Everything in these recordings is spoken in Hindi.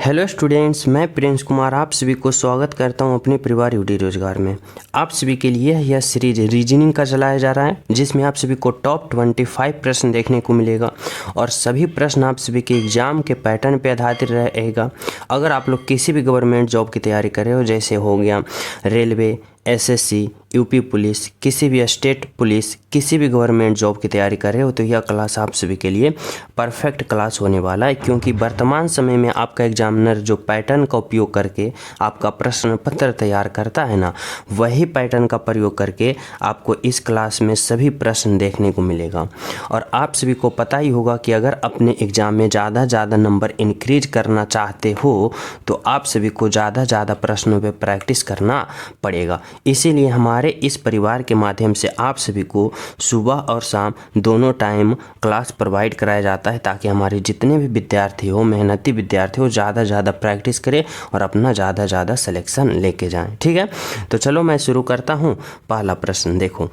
हेलो स्टूडेंट्स, मैं प्रिंस कुमार आप सभी को स्वागत करता हूं अपने परिवार यूडी रोजगार में। आप सभी के लिए यह सीरीज रीजनिंग का चलाया जा रहा है, जिसमें आप सभी को टॉप 25 प्रश्न देखने को मिलेगा और सभी प्रश्न आप सभी के एग्जाम के पैटर्न पे आधारित रहेगा। अगर आप लोग किसी भी गवर्नमेंट जॉब की तैयारी कर रहे हो, जैसे हो गया रेलवे, एसएससी, यूपी पुलिस, किसी भी स्टेट पुलिस, किसी भी गवर्नमेंट जॉब की तैयारी कर रहे हो, तो यह क्लास आप सभी के लिए परफेक्ट क्लास होने वाला है। क्योंकि वर्तमान समय में आपका एग्जामिनर जो पैटर्न का उपयोग करके आपका प्रश्न पत्र तैयार करता है ना, वही पैटर्न का प्रयोग करके आपको इस क्लास में सभी प्रश्न देखने को मिलेगा। और आप सभी को पता ही होगा कि अगर अपने एग्जाम में ज़्यादा नंबर इंक्रीज करना चाहते हो तो आप सभी को ज़्यादा प्रश्नों पर प्रैक्टिस करना पड़ेगा। इसीलिए हमारे इस परिवार के माध्यम से आप सभी को सुबह और शाम दोनों टाइम क्लास प्रोवाइड कराया जाता है, ताकि हमारे जितने भी विद्यार्थी हो, मेहनती विद्यार्थी हो, ज़्यादा प्रैक्टिस करें और अपना ज़्यादा सिलेक्शन लेके जाएं। ठीक है, तो चलो मैं शुरू करता हूं। पहला प्रश्न देखो,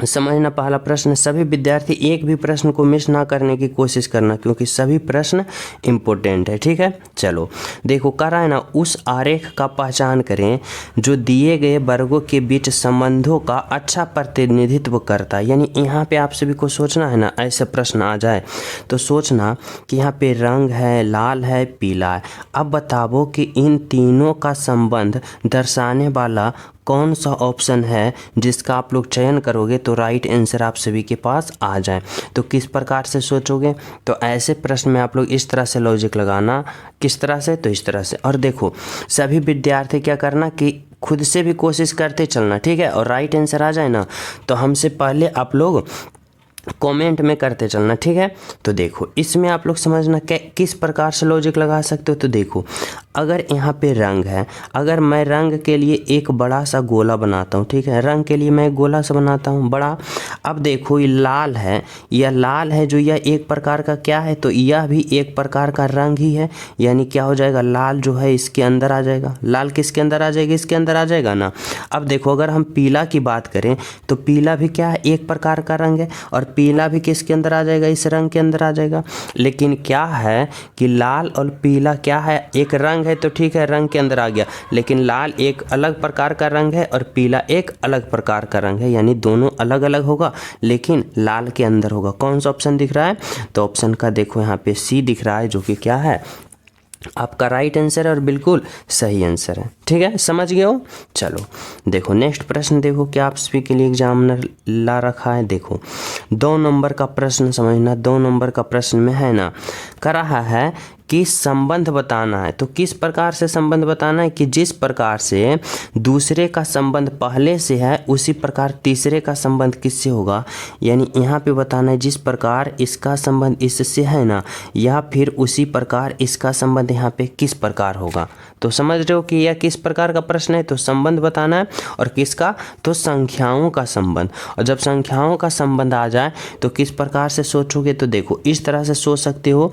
समझना। पहला प्रश्न, सभी विद्यार्थी एक भी प्रश्न को मिस ना करने की कोशिश करना, क्योंकि सभी प्रश्न इम्पोर्टेंट है। ठीक है, चलो देखो, कह रहा है ना, उस आरेख का पहचान करें जो दिए गए वर्गों के बीच संबंधों का अच्छा प्रतिनिधित्व करता है। यानी यहाँ पे आप सभी को सोचना है ना, ऐसे प्रश्न आ जाए तो सोचना कि यहाँ पे रंग है, लाल है, पीला है। अब बताओ कि इन तीनों का संबंध दर्शाने वाला कौन सा ऑप्शन है जिसका आप लोग चयन करोगे तो राइट आंसर आप सभी के पास आ जाए। तो किस प्रकार से सोचोगे, तो ऐसे प्रश्न में आप लोग इस तरह से लॉजिक लगाना। किस तरह से, तो इस तरह से। और देखो, सभी विद्यार्थी क्या करना कि खुद से भी कोशिश करते चलना। ठीक है, और राइट आंसर आ जाए ना तो हमसे पहले आप लोग कमेंट में करते चलना। ठीक है, तो देखो इसमें आप लोग समझना किस प्रकार से लॉजिक लगा सकते हो। तो देखो, अगर यहाँ पे रंग है, अगर मैं रंग के लिए एक बड़ा सा गोला बनाता हूँ, ठीक है, रंग के लिए मैं एक गोला सा बनाता हूँ बड़ा। अब देखो ये लाल है, यह लाल है जो यह एक प्रकार का क्या है, तो यह भी एक प्रकार का रंग ही है। यानी क्या हो जाएगा, लाल जो है इसके अंदर आ जाएगा। लाल किसके अंदर आ जाएगा, इसके अंदर आ जाएगा ना। अब देखो, अगर हम पीला की बात करें तो पीला भी क्या है, एक प्रकार का रंग है, और पीला भी किसके अंदर आ जाएगा, इस रंग के अंदर आ जाएगा। लेकिन क्या है कि लाल और पीला क्या है, एक रंग है, तो ठीक है रंग के अंदर आ गया, लेकिन लाल एक अलग प्रकार का रंग है और पीला एक अलग प्रकार का रंग है। यानी दोनों अलग अलग होगा, लेकिन लाल के अंदर होगा। कौन सा ऑप्शन दिख रहा है, तो ऑप्शन का देखो यहाँ पे सी दिख रहा है, जो कि क्या है आपका राइट आंसर है और बिल्कुल सही आंसर है। ठीक है, समझ गए हो। चलो देखो नेक्स्ट प्रश्न, देखो क्या आप सभी के लिए एग्जामिनर ला रखा है। देखो 2 नंबर का प्रश्न समझना। 2 नंबर का प्रश्न में है ना, कर रहा है कि संबंध बताना है। तो किस प्रकार से संबंध बताना है, कि जिस प्रकार से दूसरे का संबंध पहले से है, उसी प्रकार तीसरे का संबंध किससे होगा। यानी यहाँ पे बताना है जिस प्रकार इसका संबंध इससे है ना, या फिर उसी प्रकार इसका संबंध यहाँ पे किस प्रकार होगा। तो समझ रहे हो कि यह किस प्रकार का प्रश्न है। तो संबंध बताना है, और किसका, तो संख्याओं का संबंध। और जब संख्याओं का संबंध आ जाए तो किस प्रकार से सोचोगे, तो देखो इस तरह से सोच सकते हो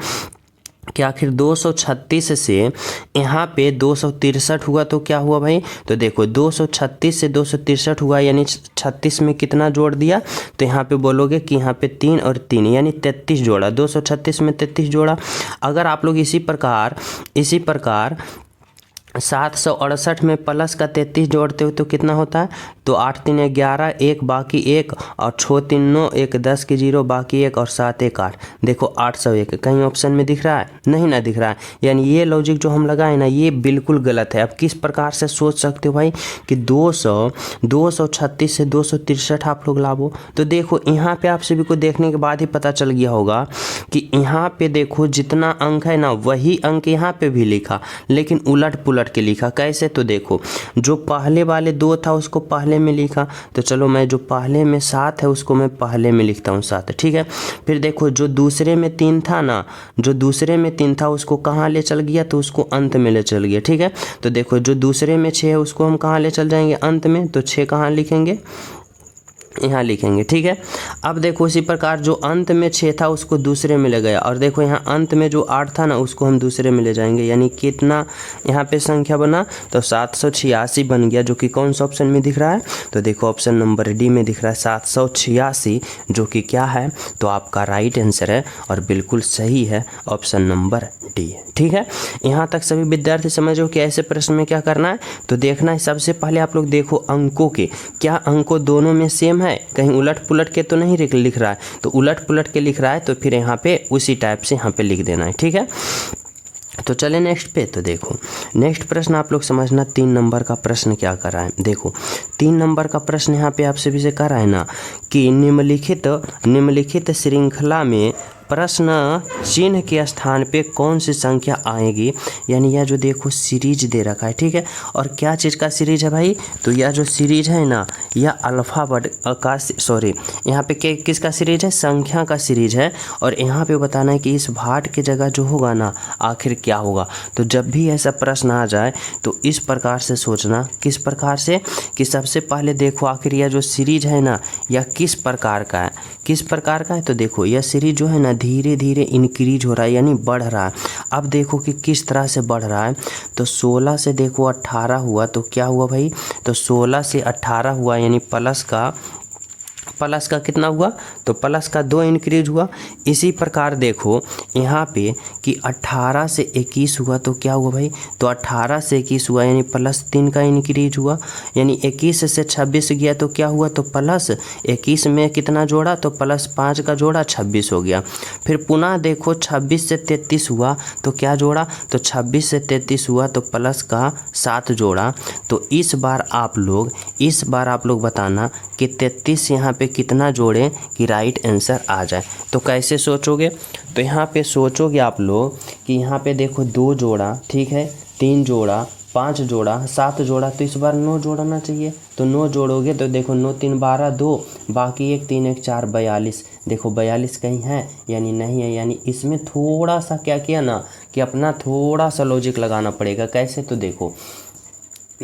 कि आखिर 236 से यहाँ पे 263 हुआ, तो क्या हुआ भाई, तो देखो 236 से 263 हुआ, यानी 36 में कितना जोड़ दिया, तो यहाँ पे बोलोगे कि यहाँ पे 3 और 3 यानी 33 जोड़ा। 236 में 33 जोड़ा। अगर आप लोग इसी प्रकार 768 में प्लस का 33 जोड़ते हो तो कितना होता है, तो 8 3 11, 1 बाकी 1, और 6 3 9, 1 10 की 0 बाकी 1, और 7 1 8। देखो 801 कहीं ऑप्शन में दिख रहा है, नहीं ना दिख रहा है। यानी ये लॉजिक जो हम लगाए ना, ये बिल्कुल गलत है। अब किस प्रकार से सोच सकते हो भाई कि 236 से 263 आप लोग लाभो। तो देखो यहाँ पे आप सभी को देखने के बाद ही पता चल गया होगा कि यहाँ पे देखो जितना अंक है ना, वही अंक यहाँ पे भी लिखा, लेकिन उलट पुलट के लिखा। कैसे, तो देखो जो पहले वाले 2 था उसको पहले में लिखा, तो चलो मैं जो पहले में 7 है उसको मैं पहले में लिखता हूँ 7। ठीक है, फिर देखो जो दूसरे में 3 था ना, जो दूसरे में 3 था उसको कहाँ ले चल गया, तो उसको अंत में ले चल गया। ठीक है, तो देखो जो दूसरे में 6 है उसको हम कहाँ ले चल जाएंगे, अंत में। तो 6 कहाँ लिखेंगे, यहाँ लिखेंगे। ठीक है, अब देखो इसी प्रकार जो अंत में 6 था उसको दूसरे में ले गया, और देखो यहाँ अंत में जो 8 था ना उसको हम दूसरे में ले जाएंगे। यानी कितना यहाँ पे संख्या बना, तो 786 बन गया, जो कि कौन सा ऑप्शन में दिख रहा है, तो देखो ऑप्शन नंबर डी में दिख रहा है 786, जो कि क्या है, तो आपका राइट आंसर है और बिल्कुल सही है ऑप्शन नंबर डी। ठीक है, यहाँ तक सभी विद्यार्थी समझो कि ऐसे प्रश्न में क्या करना है। तो देखना है, सबसे पहले आप लोग देखो अंकों के, क्या अंकों दोनों में सेम है, कहीं उलट पुलट के तो नहीं लिख रहा है। तो उलट पुलट के लिख रहा है तो फिर यहाँ पे उसी टाइप से यहाँ पे लिख देना है। ठीक है, तो चले नेक्स्ट पे। तो देखो नेक्स्ट प्रश्न आप लोग समझना, 3 नंबर का प्रश्न क्या कर रहा है। देखो 3 नंबर का प्रश्न यहाँ पे आपसे भी से कर रहा है ना कि निम्नलिखित श्रृंखला में प्रश्न चिन्ह के स्थान पे कौन सी संख्या आएगी। यानी यह जो देखो सीरीज दे रखा है। ठीक है, और क्या चीज़ का सीरीज है भाई, तो यह जो सीरीज है ना, यह अल्फ़ाबेट का यहाँ पे किसका सीरीज है, संख्या का सीरीज है। और यहाँ पे बताना है कि इस भाट की जगह जो होगा ना आखिर क्या होगा। तो जब भी ऐसा प्रश्न आ जाए तो इस प्रकार से सोचना, किस प्रकार से, कि सबसे पहले देखो आखिर यह जो सीरीज है ना यह किस प्रकार का है, किस प्रकार का है। तो देखो यह सीरीज जो है ना धीरे धीरे इंक्रीज हो रहा है, यानी बढ़ रहा है। अब देखो कि किस तरह से बढ़ रहा है। तो 16 से देखो 18 हुआ तो क्या हुआ भाई, तो 16 से 18 हुआ, यानी प्लस का कितना हुआ, तो प्लस का 2 इंक्रीज हुआ। इसी प्रकार देखो यहाँ पे कि 18 से 21 हुआ तो क्या हुआ भाई, तो 18 से 21 हुआ, यानी +3 का इंक्रीज हुआ। यानी 21 से 26 गया तो क्या हुआ, तो प्लस 21 में कितना जोड़ा, तो +5 का जोड़ा 26 हो गया। फिर पुनः देखो 26 से 33 हुआ तो क्या जोड़ा, तो 26 से 33 हुआ तो प्लस का 7 जोड़ा। तो इस बार आप लोग बताना कि 33 यहाँ पे कितना जोड़ें कि राइट आंसर आ जाए। तो कैसे सोचोगे, तो यहाँ पे सोचोगे आप लोग कि यहाँ पे देखो 2 जोड़ा, ठीक है, 3 जोड़ा, 5 जोड़ा, 7 जोड़ा, तो इस बार 9 जोड़ना चाहिए। तो 9 जोड़ोगे तो देखो 9 3 12 2, बाकी 1 3 1 4 42। देखो 42 कहीं है, यानी नहीं है। यानी इसमें थोड़ा सा क्या किया ना कि अपना थोड़ा सा लॉजिक लगाना पड़ेगा। कैसे, तो देखो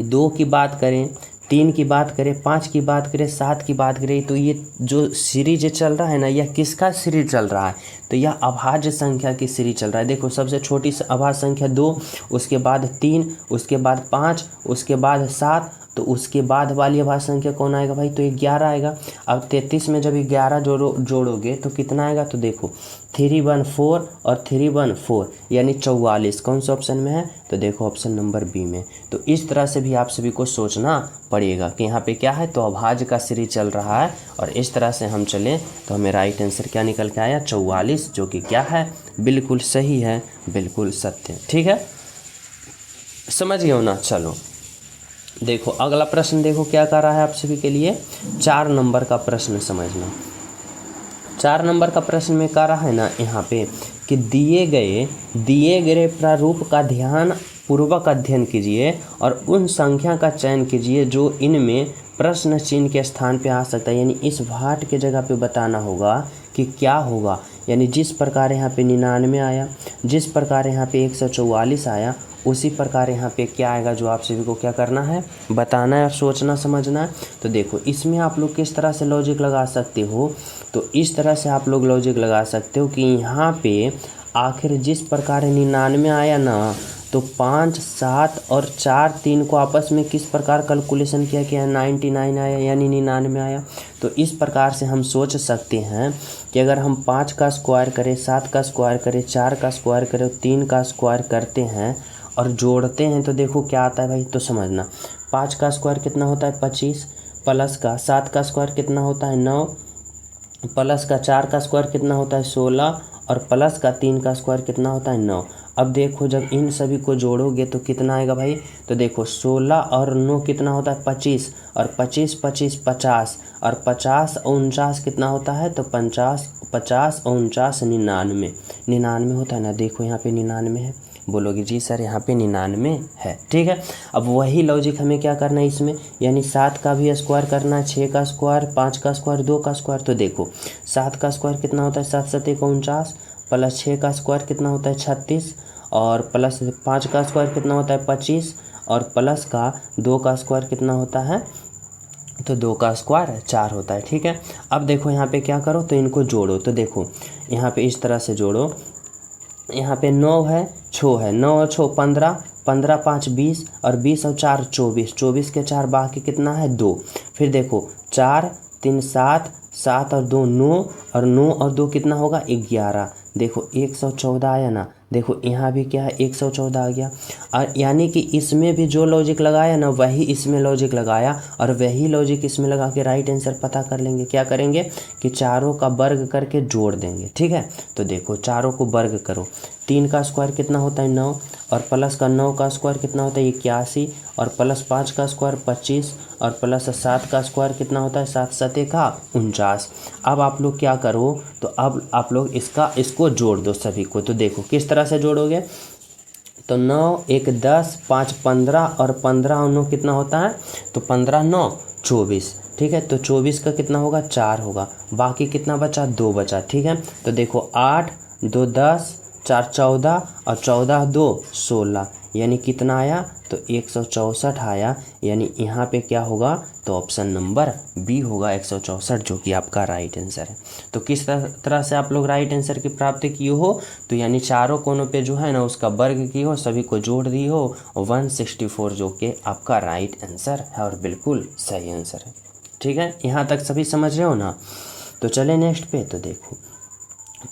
2 की बात करें, 3 की बात करें, 5 की बात करें, 7 की बात करें, तो ये जो सीरीज चल रहा है ना यह किसका सीरीज चल रहा है, तो यह अभाज्य संख्या की सीरीज चल रहा है। देखो सबसे छोटी अभाज्य संख्या 2, उसके बाद 3, उसके बाद 5, उसके बाद 7, तो उसके बाद वाली अभाज्य संख्या कौन आएगा भाई, तो 11 आएगा। अब 33 में जब 11 जोड़ोगे तो कितना आएगा, तो देखो 3 1 4 और 3 1 4, यानी 44। कौन सा ऑप्शन में है, तो देखो ऑप्शन नंबर बी में। तो इस तरह से भी आप सभी को सोचना पड़ेगा कि यहाँ पे क्या है, तो अभाज्य का सीरीज चल रहा है। और इस तरह से हम चलें तो हमें राइट आंसर क्या निकल के आया, 44, जो कि क्या है, बिल्कुल सही है, बिल्कुल सत्य। ठीक है, समझ गए हो ना। चलो देखो अगला प्रश्न, देखो क्या कर रहा है आप सभी के लिए, 4 नंबर का प्रश्न समझना। 4 नंबर का प्रश्न में कह रहा है ना यहाँ पे कि दिए गए प्रारूप का ध्यान पूर्वक अध्ययन कीजिए और उन संख्या का चयन कीजिए जो इनमें प्रश्न चिन्ह के स्थान पे आ सकता है। यानी इस भाट के जगह पे बताना होगा कि क्या होगा। यानी जिस प्रकार यहाँ पे 99 आया, जिस प्रकार यहाँ पे 144 आया, उसी प्रकार यहाँ पे क्या आएगा, जो आप सभी को क्या करना है, बताना है और सोचना समझना है। तो देखो इसमें आप लोग किस तरह से लॉजिक लगा सकते हो, तो इस तरह से आप लोग लॉजिक लगा सकते हो कि यहाँ पे आखिर जिस प्रकार 99 आया ना, तो 5 7 और 4 3 को आपस में किस प्रकार कैलकुलेशन किया कि 99 आया, यानी 99 आया। तो इस प्रकार से हम सोच सकते हैं कि अगर हम 5 का स्क्वायर करें, 7 का स्क्वायर करें, 4 का स्क्वायर करें, 3 का स्क्वायर करते हैं और जोड़ते हैं तो देखो क्या आता है भाई। तो समझना 5 का स्क्वायर कितना होता है 25, प्लस का 7 का स्क्वायर कितना होता है 9, प्लस का 4 का स्क्वायर कितना होता है 16 और प्लस का 3 का स्क्वायर कितना होता है 9। अब देखो जब इन सभी को जोड़ोगे तो कितना आएगा भाई, तो देखो 16 और 9 कितना होता है 25 और 25 25 50 और 50 और 49 कितना होता है, तो 50 50 और 49 99 होता है ना। देखो यहाँ पे 99 है, बोलोगे जी सर यहाँ पे 99 है। ठीक है, अब वही लॉजिक हमें क्या करना है इसमें, यानी 7 का भी स्क्वायर करना है, 6 का स्क्वायर, 5 का स्क्वायर, 2 का स्क्वायर। तो देखो 7 का स्क्वायर कितना होता है 7 7 49, प्लस 6 का स्क्वायर कितना होता है 36 और प्लस 5 का स्क्वायर कितना होता है 25 और प्लस का 2 का स्क्वायर कितना होता है, तो 2 का स्क्वायर 4 होता है। ठीक है, अब देखो यहाँ पे क्या करो, तो इनको जोड़ो। तो देखो यहाँ पे इस तरह से जोड़ो, यहाँ पे 9 है 6 है, 9 और 6 15, 15 5 20 और 20 और 4 24, 24 के 4 बाकी कितना है 2। फिर देखो 4 3 7, 7 और 2 9 और 9 और 2 कितना होगा 11। देखो 114 आया ना, देखो यहाँ भी क्या है 114 आ गया। और यानी कि इसमें भी जो लॉजिक लगाया ना वही इसमें लॉजिक लगाया और वही लॉजिक इसमें लगा के राइट आंसर पता कर लेंगे। क्या करेंगे कि चारों का वर्ग करके जोड़ देंगे। ठीक है, तो देखो चारों को वर्ग करो, 3 का स्क्वायर कितना होता है 9, और प्लस का 9 का स्क्वायर कितना होता है 81, और प्लस 5 का स्क्वायर 25, और प्लस 7 का स्क्वायर कितना होता है 7 7 का 49। अब आप लोग क्या करो, तो अब आप लोग इसको जोड़ दो सभी को। तो देखो किस तरह से जोड़ोगे, तो 9 1 10 5 15 और 15 और 9 कितना होता है, तो 15 9 24। ठीक है, तो 24 का कितना होगा 4 होगा, बाकी कितना बचा 2 बचा। ठीक है, तो देखो 8 2 10 4 14 और 14 2 16, यानी कितना आया, तो 164 आया। यानी यहाँ पे क्या होगा, तो ऑप्शन नंबर बी होगा 164, जो कि आपका राइट आंसर है। तो किस तरह से आप लोग राइट आंसर की प्राप्ति किए हो, तो यानी चारों कोनों पे जो है ना उसका वर्ग की हो, सभी को जोड़ दी हो, 164 जो कि आपका राइट आंसर है और बिल्कुल सही आंसर है। ठीक है, यहाँ तक सभी समझ रहे हो ना। तो चले नेक्स्ट पे। तो देखो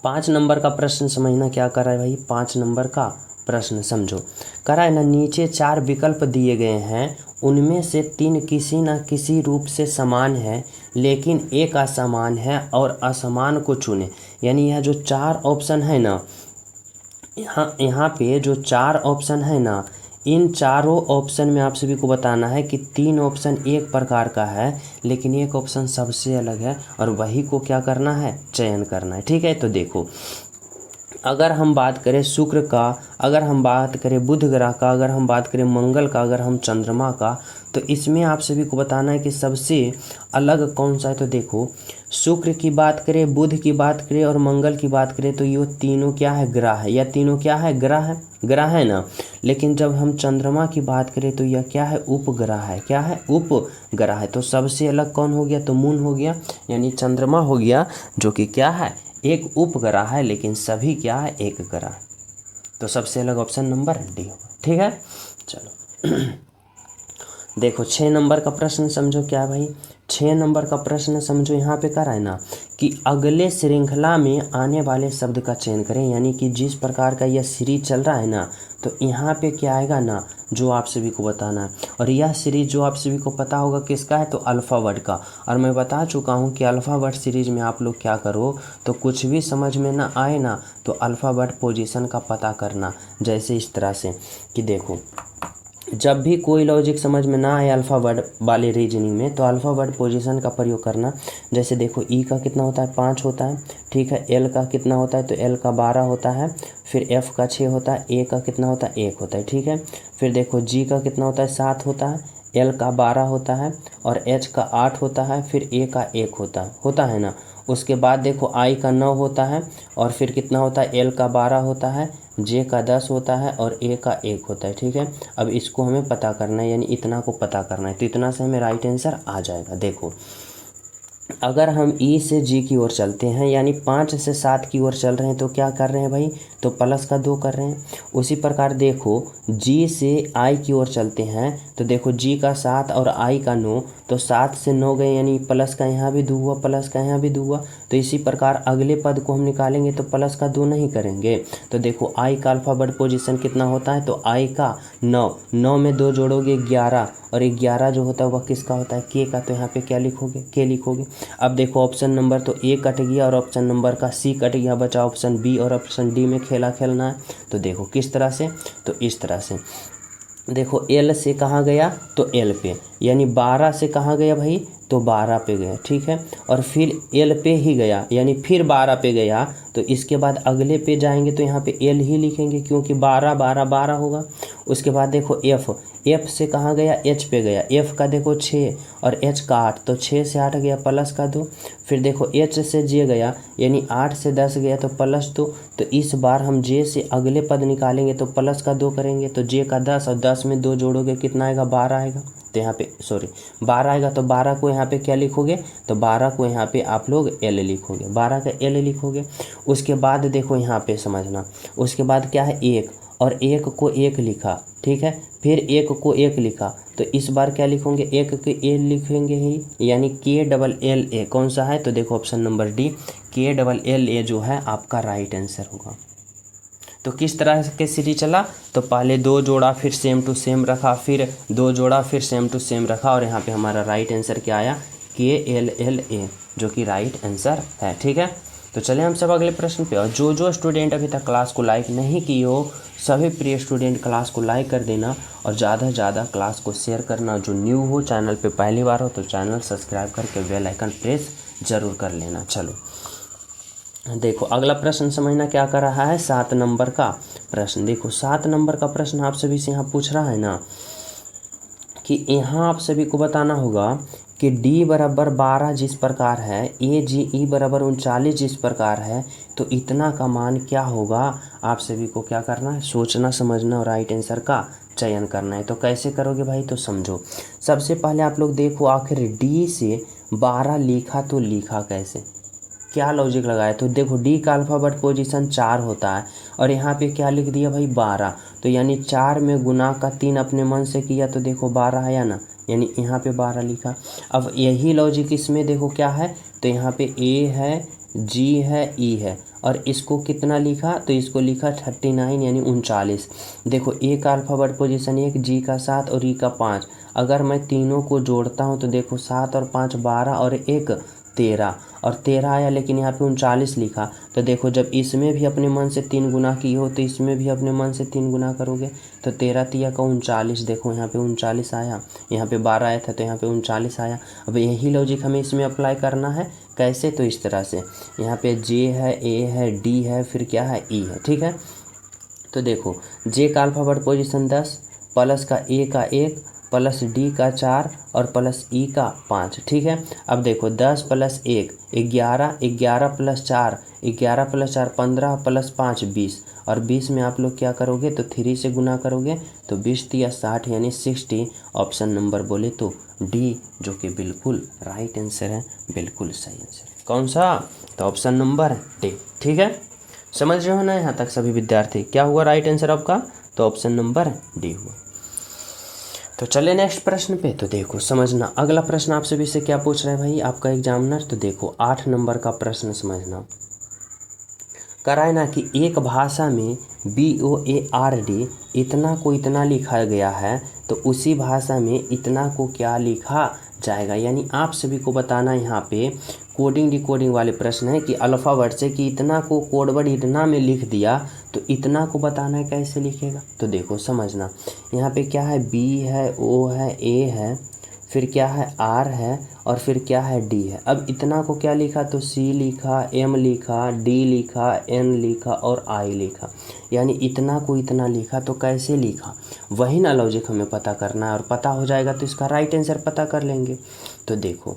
5 नंबर का प्रश्न समझना क्या कर रहा है भाई, 5 नंबर का प्रश्न समझो। करा है ना, नीचे 4 विकल्प दिए गए हैं, उनमें से 3 किसी न किसी रूप से समान है लेकिन एक असमान है और असमान को चुने। यानी यह जो 4 ऑप्शन है ना, यहाँ पे जो 4 ऑप्शन है ना, इन चारों ऑप्शन में आप सभी को बताना है कि 3 ऑप्शन एक प्रकार का है लेकिन एक ऑप्शन सबसे अलग है, और वही को क्या करना है, चयन करना है। ठीक है, तो देखो अगर हम बात करें शुक्र का, अगर हम बात करें बुध ग्रह का, अगर हम बात करें मंगल का, अगर हम चंद्रमा का, तो इसमें आप सभी को बताना है कि सबसे अलग कौन सा है। तो देखो शुक्र की बात करें, बुध की बात करें और मंगल की बात करें, तो ये तीनों क्या है, ग्रह है। यह तीनों क्या है, ग्रह है ना। लेकिन जब हम चंद्रमा की बात करें तो यह क्या है, उपग्रह है। क्या है, उपग्रह है। तो सबसे अलग कौन हो गया, तो मून हो गया, यानी चंद्रमा हो गया, जो कि क्या है, एक उपग्रह है, लेकिन सभी क्या है, एक ग्रह। तो सबसे अलग ऑप्शन नंबर डी होगा। ठीक है, चलो देखो 6 नंबर का प्रश्न समझो। क्या भाई, 6 नंबर का प्रश्न समझो। यहाँ पे कह रहा है ना कि अगले श्रृंखला में आने वाले शब्द का चयन करें। यानी कि जिस प्रकार का यह सीरीज चल रहा है ना, तो यहाँ पे क्या आएगा ना, जो आप सभी को बताना है। और यह सीरीज जो आप सभी को पता होगा किसका है, तो अल्फ़ावर्ड का। और मैं बता चुका हूँ कि अल्फ़ावर्ड सीरीज में आप लोग क्या करो, तो कुछ भी समझ में ना आए ना, तो अल्फ़ावर्ड पोजीशन का पता करना। जैसे इस तरह से कि देखो जब भी कोई लॉजिक समझ में ना आए अल्फ़ावर्ड वाले रीजनिंग में, तो अल्फ़ावर्ड पोजीशन का प्रयोग करना। जैसे देखो ई का कितना होता है, 5 होता है। ठीक है, एल का कितना होता है, तो एल का 12 होता है। फिर एफ का 6 होता है, ए का कितना होता है, 1 होता है। ठीक है, फिर देखो जी का कितना होता है, 7 होता है, एल का 12 होता है, और एच का 8 होता है, फिर ए का 1 होता है ना। उसके बाद देखो आई का 9 होता है, और फिर कितना होता है, एल का 12 होता है, जे का 10 होता है, और ए का 1 होता है। ठीक है, अब इसको हमें पता करना है, यानी इतना को पता करना है। तो इतना से हमें राइट आंसर आ जाएगा। देखो अगर हम ई से जी की ओर चलते हैं, यानी 5 से 7 की ओर चल रहे हैं, तो क्या कर रहे हैं भाई, तो प्लस का 2 कर रहे हैं। उसी प्रकार देखो जी से आई की ओर चलते हैं, तो देखो जी का 7 और आई का 9, तो 7 से 9 गए, यानी प्लस का यहाँ भी 2 हुआ, प्लस का यहाँ भी 2 हुआ। तो इसी प्रकार अगले पद को हम निकालेंगे तो प्लस का 2 नहीं करेंगे। तो देखो आई का अल्फ़ाबेट पोजीशन कितना होता है, तो आई का 9 में 2 जोड़ोगे 11, और 11 जो होता है वह किसका होता है, के का। तो यहाँ पे क्या लिखोगे, के लिखोगे। अब देखो ऑप्शन नंबर तो ए कट गया और ऑप्शन नंबर का सी कट गया, बचा ऑप्शन बी और ऑप्शन डी में खेलना है। तो देखो किस तरह से, तो इस तरह से देखो एल से कहाँ गया, तो एल पे, यानी 12 से कहाँ गया भाई, तो 12 पे गया। ठीक है, और फिर एल पे ही गया, यानी फिर 12 पे गया, तो इसके बाद अगले पे जाएंगे तो यहाँ पे एल ही लिखेंगे, क्योंकि 12 12 12 होगा। उसके बाद देखो एफ से कहाँ गया, एच पे गया। एफ का देखो 6 और एच का 8, तो 6 से 8 गया, प्लस का 2। फिर देखो एच से जे गया, यानी 8 से 10 गया, तो प्लस 2। तो इस बार हम जे से अगले पद निकालेंगे तो प्लस का 2 करेंगे, तो जे का 10 और 10 में 2 जोड़ोगे कितना आएगा, 12 आएगा। तो यहाँ पे 12 आएगा, तो 12 को यहाँ पे क्या लिखोगे, तो 12 को यहाँ पे आप लोग एल लिखोगे, 12 का एल लिखोगे। उसके बाद देखो यहाँ पे समझना, उसके बाद क्या है 1, और 1 को 1 लिखा। ठीक है, फिर 1 को 1 लिखा, तो इस बार क्या लिखोगे, 1 के एल लिखेंगे ही, यानी KLLA कौन सा है, तो देखो ऑप्शन नंबर डी KLLA जो है आपका राइट आंसर होगा। तो किस तरह के सीरीज चला, तो पहले 2 जोड़ा फिर सेम टू सेम रखा, फिर 2 जोड़ा फिर सेम टू सेम रखा, और यहाँ पे हमारा राइट आंसर क्या आया, KLLA, जो कि राइट आंसर है। ठीक है, तो चले हम सब अगले प्रश्न पे। और जो स्टूडेंट अभी तक क्लास को लाइक नहीं किए हो, सभी प्रिय स्टूडेंट क्लास को लाइक कर देना और ज़्यादा से ज़्यादा क्लास को शेयर करना। जो न्यू हो चैनल पे पहली बार हो तो चैनल सब्सक्राइब करके बेल आइकन प्रेस ज़रूर कर लेना। चलो देखो अगला प्रश्न समझना क्या कर रहा है, 7 नंबर का प्रश्न। देखो 7 नंबर का प्रश्न आप सभी से यहाँ पूछ रहा है ना कि यहाँ आप सभी को बताना होगा कि D बराबर 12 जिस प्रकार है, AGE बराबर 39 जिस प्रकार है, तो इतना का मान क्या होगा। आप सभी को क्या करना है, सोचना समझना और राइट आंसर का चयन करना है। तो कैसे करोगे भाई, तो समझो। सबसे पहले आप लोग देखो आखिर D से 12 लिखा तो लिखा कैसे, क्या लॉजिक लगाया। तो देखो D का अल्फ़ाबेट पोजीशन 4 होता है और यहाँ पे क्या लिख दिया भाई 12, तो यानी 4 में गुना का 3 अपने मन से किया तो देखो 12 आया ना, यानी यहाँ पे 12 लिखा। अब यही लॉजिक इसमें देखो क्या है, तो यहाँ पे A है, G है, E है, और इसको कितना लिखा, तो इसको लिखा 39 यानी 39। देखो A का अल्फ़ाबेट पोजीशन 1, G का 7 और E का 5। अगर मैं तीनों को जोड़ता हूँ तो देखो 7 और 5 12 और 1 13, और 13 आया, लेकिन यहाँ पे 39 लिखा। तो देखो जब इसमें भी अपने मन से 3 गुना की हो तो इसमें भी अपने मन से 3 गुना करोगे, तो 13 तिया का 39। देखो यहाँ पे 39 आया, यहाँ पे 12 आया था तो यहाँ पे 39 आया। अब यही लॉजिक हमें इसमें अप्लाई करना है। कैसे, तो इस तरह से यहाँ पे J है, A है, D है, फिर क्या है, E है। ठीक है, तो देखो J का अल्फ़ाबेट पोजीशन 10, प्लस का A का 1, प्लस D का 4 और प्लस E का 5। ठीक है, अब देखो 10 प्लस 1 11, 11 प्लस 4 11 प्लस 4 15 प्लस 5 20, और 20 में आप लोग क्या करोगे, तो 3 से गुना करोगे तो 20 या 60 यानी 60। ऑप्शन नंबर बोले तो D, जो कि बिल्कुल राइट आंसर है, बिल्कुल सही आंसर। कौन सा, तो ऑप्शन नंबर D। ठीक है, समझ रहे हो ना यहाँ तक सभी विद्यार्थी, क्या हुआ राइट आंसर आपका, तो ऑप्शन नंबर D हुआ। तो चले नेक्स्ट प्रश्न पे। तो देखो समझना अगला प्रश्न आप सभी से क्या पूछ रहा है भाई आपका एग्जामिनर। तो देखो 8 नंबर का प्रश्न समझना, कराए ना कि एक भाषा में BOARD इतना को इतना लिखा गया है, तो उसी भाषा में इतना को क्या लिखा जाएगा। यानी आप सभी को बताना यहाँ पे कोडिंग डिकोडिंग वाले प्रश्न है कि अल्फ़ाबेट से कि इतना को कोड वर्ड इतना में लिख दिया, तो इतना को बताना है कैसे लिखेगा। तो देखो समझना, यहाँ पे क्या है, B है, O है, A है, फिर क्या है, R है, और फिर क्या है, D है। अब इतना को क्या लिखा, तो C लिखा, M लिखा, D लिखा, N लिखा और I लिखा, यानी इतना को इतना लिखा। तो कैसे लिखा, वही ना लॉजिक हमें पता करना है, और पता हो जाएगा तो इसका राइट आंसर पता कर लेंगे। तो देखो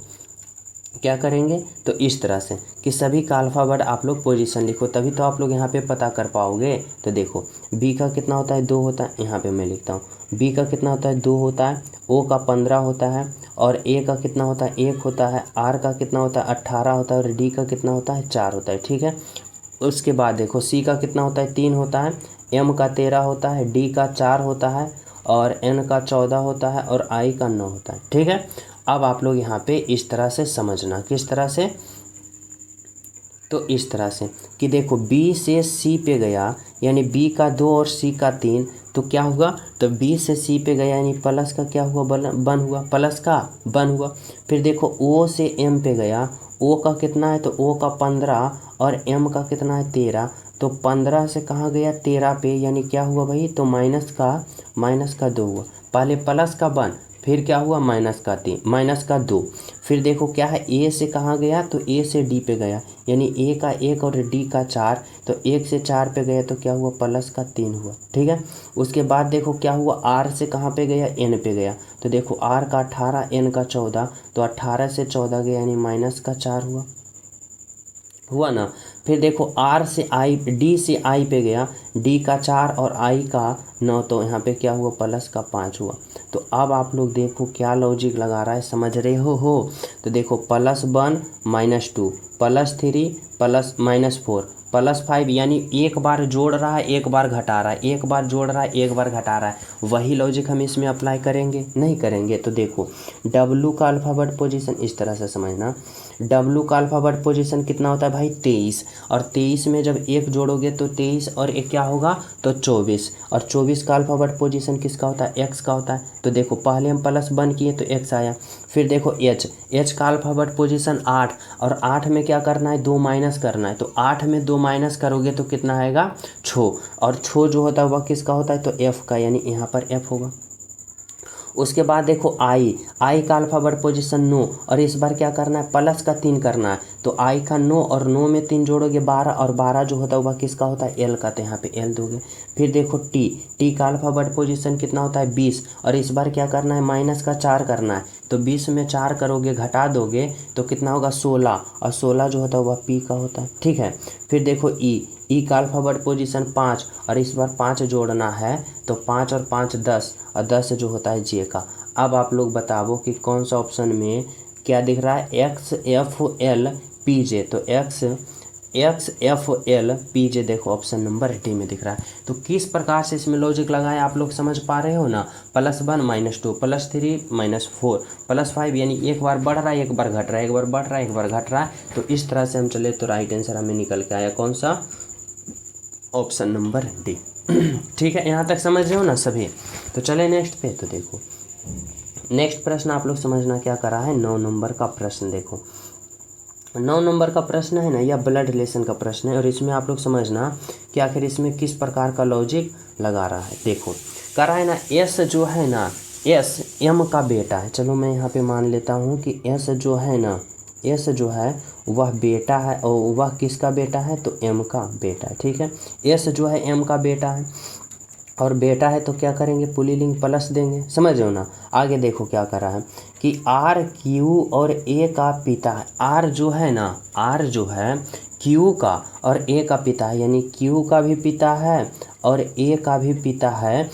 क्या करेंगे, तो इस तरह से कि सभी का अल्फ़ाबेट आप लोग पोजीशन लिखो, तभी तो आप लोग यहाँ पे पता कर पाओगे। तो देखो B का कितना होता है, 2 होता है, यहाँ पे मैं लिखता हूँ B का कितना होता है, 2 होता है, O का 15 होता है, और A का कितना होता है, 1 होता है, R का कितना होता है, 18 होता है, और D का कितना होता है, 4 होता है। ठीक है, उसके बाद देखो C का कितना होता है, 3 होता है, M का 13 होता है, D का 4 होता है, और N का 14 होता है, और I का 9 होता है। ठीक है, अब आप लोग यहाँ पे इस तरह से समझना, किस तरह से, तो इस तरह से कि देखो B से C पे गया, यानी B का 2 और C का 3, तो क्या हुआ, तो B से C पे गया यानी प्लस का क्या हुआ, बन हुआ, प्लस का बन हुआ। फिर देखो O से M पे गया, O का कितना है, तो O का 15 और M का कितना है, 13, तो 15 से कहाँ गया, 13 पे, यानी क्या हुआ भाई, तो माइनस का 2 हुआ। पहले प्लस का 1, फिर क्या हुआ, माइनस का 2। फिर देखो क्या है, A से कहाँ गया, तो A से D पे गया, यानी A का 1 और D का 4, तो 1 से 4 पे गया तो क्या हुआ, प्लस का 3 हुआ। ठीक है, उसके बाद देखो क्या हुआ, R से कहाँ पे गया, N पे गया, तो देखो R का 18, N का 14, तो 18 से 14 गया यानी माइनस का 4 हुआ ना। फिर देखो R से D से I पे गया, D का 4 और I का 9, तो यहाँ पे क्या हुआ, प्लस का 5 हुआ। तो अब आप लोग देखो क्या लॉजिक लगा रहा है, समझ रहे हो। तो देखो +1 -2 +3 +-4 +5 यानी एक बार जोड़ रहा है एक बार घटा रहा है, एक बार जोड़ रहा है एक बार घटा रहा है। वही लॉजिक हम इसमें अप्लाई करेंगे, नहीं करेंगे? तो देखो W का अल्फ़ाबेट पोजीशन इस तरह से समझना, W का अल्फ़ाबेट पोजीशन कितना होता है भाई 23, और 23 में जब एक जोड़ोगे तो 23 और एक क्या होगा तो 24, और 24 का अल्फ़ाबेट पोजीशन किसका होता है X का होता है। तो देखो पहले हम +1 किए तो X आया, फिर देखो H का अल्फ़ाबेट पोजीशन 8, और 8 में क्या करना है 2 माइनस करना है, तो 8 में 2 माइनस करोगे तो कितना आएगा 6, और 6 जो होता है वह किसका होता है तो F का, यानी यहाँ पर F होगा। उसके बाद देखो आई का अल्फ़ाबेट पोजीशन 9, और इस बार क्या करना है प्लस का 3 करना है, तो आई का 9 और 9 में 3 जोड़ोगे 12, और 12 जो होता है वह किसका होता है एल का, तो यहाँ पे एल दोगे। फिर देखो टी का अल्फ़ाबेट पोजीशन कितना होता है 20, और इस बार क्या करना है माइनस का 4 करना है, तो 20 में 4 करोगे घटा दोगे तो कितना होगा 16, और 16 जो होता है वह पी का होता है, ठीक है। फिर देखो ई का अल्फ़ाबेट पोजीशन 5, और इस बार 5 जोड़ना है, तो 5 और 5 10, और 10 जो होता है जे का। अब आप लोग बताओ कि कौन सा ऑप्शन में क्या दिख रहा है XFL PJ, तो XFL PJ देखो ऑप्शन नंबर डी में दिख रहा है। तो किस प्रकार से इसमें लॉजिक लगाए आप लोग समझ पा रहे हो ना, +1 -2 +3 -4 +5, यानी एक बार बढ़ रहा है एक बार घट रहा है, एक बार बढ़ रहा है एक बार घट रहा है। तो इस तरह से हम चले तो राइट आंसर हमें निकल के आया कौन सा, ऑप्शन नंबर डी। ठीक है, यहाँ तक समझ रहे हो ना सभी। तो चले नेक्स्ट पे, तो देखो नेक्स्ट प्रश्न आप लोग समझना क्या करा है, 9 नंबर का प्रश्न। देखो 9 नंबर का प्रश्न है ना, यह ब्लड रिलेशन का प्रश्न है, और इसमें आप लोग समझना कि आखिर इसमें किस प्रकार का लॉजिक लगा रहा है। देखो कह रहा है ना एस जो है ना, एस एम का बेटा है। चलो मैं यहाँ पे मान लेता हूँ कि एस जो है ना, एस जो है वह बेटा है, और वह किसका बेटा है तो एम का बेटा है, ठीक है। एस जो है एम का बेटा है, और बेटा है तो क्या करेंगे पुल्लिंग प्लस देंगे, समझ रहे हो ना। आगे देखो क्या कर रहा है कि आर क्यू और ए का पिता है। आर जो है ना, आर जो है क्यू का और ए का पिता है, यानी क्यू का भी पिता है और ए का भी पिता है।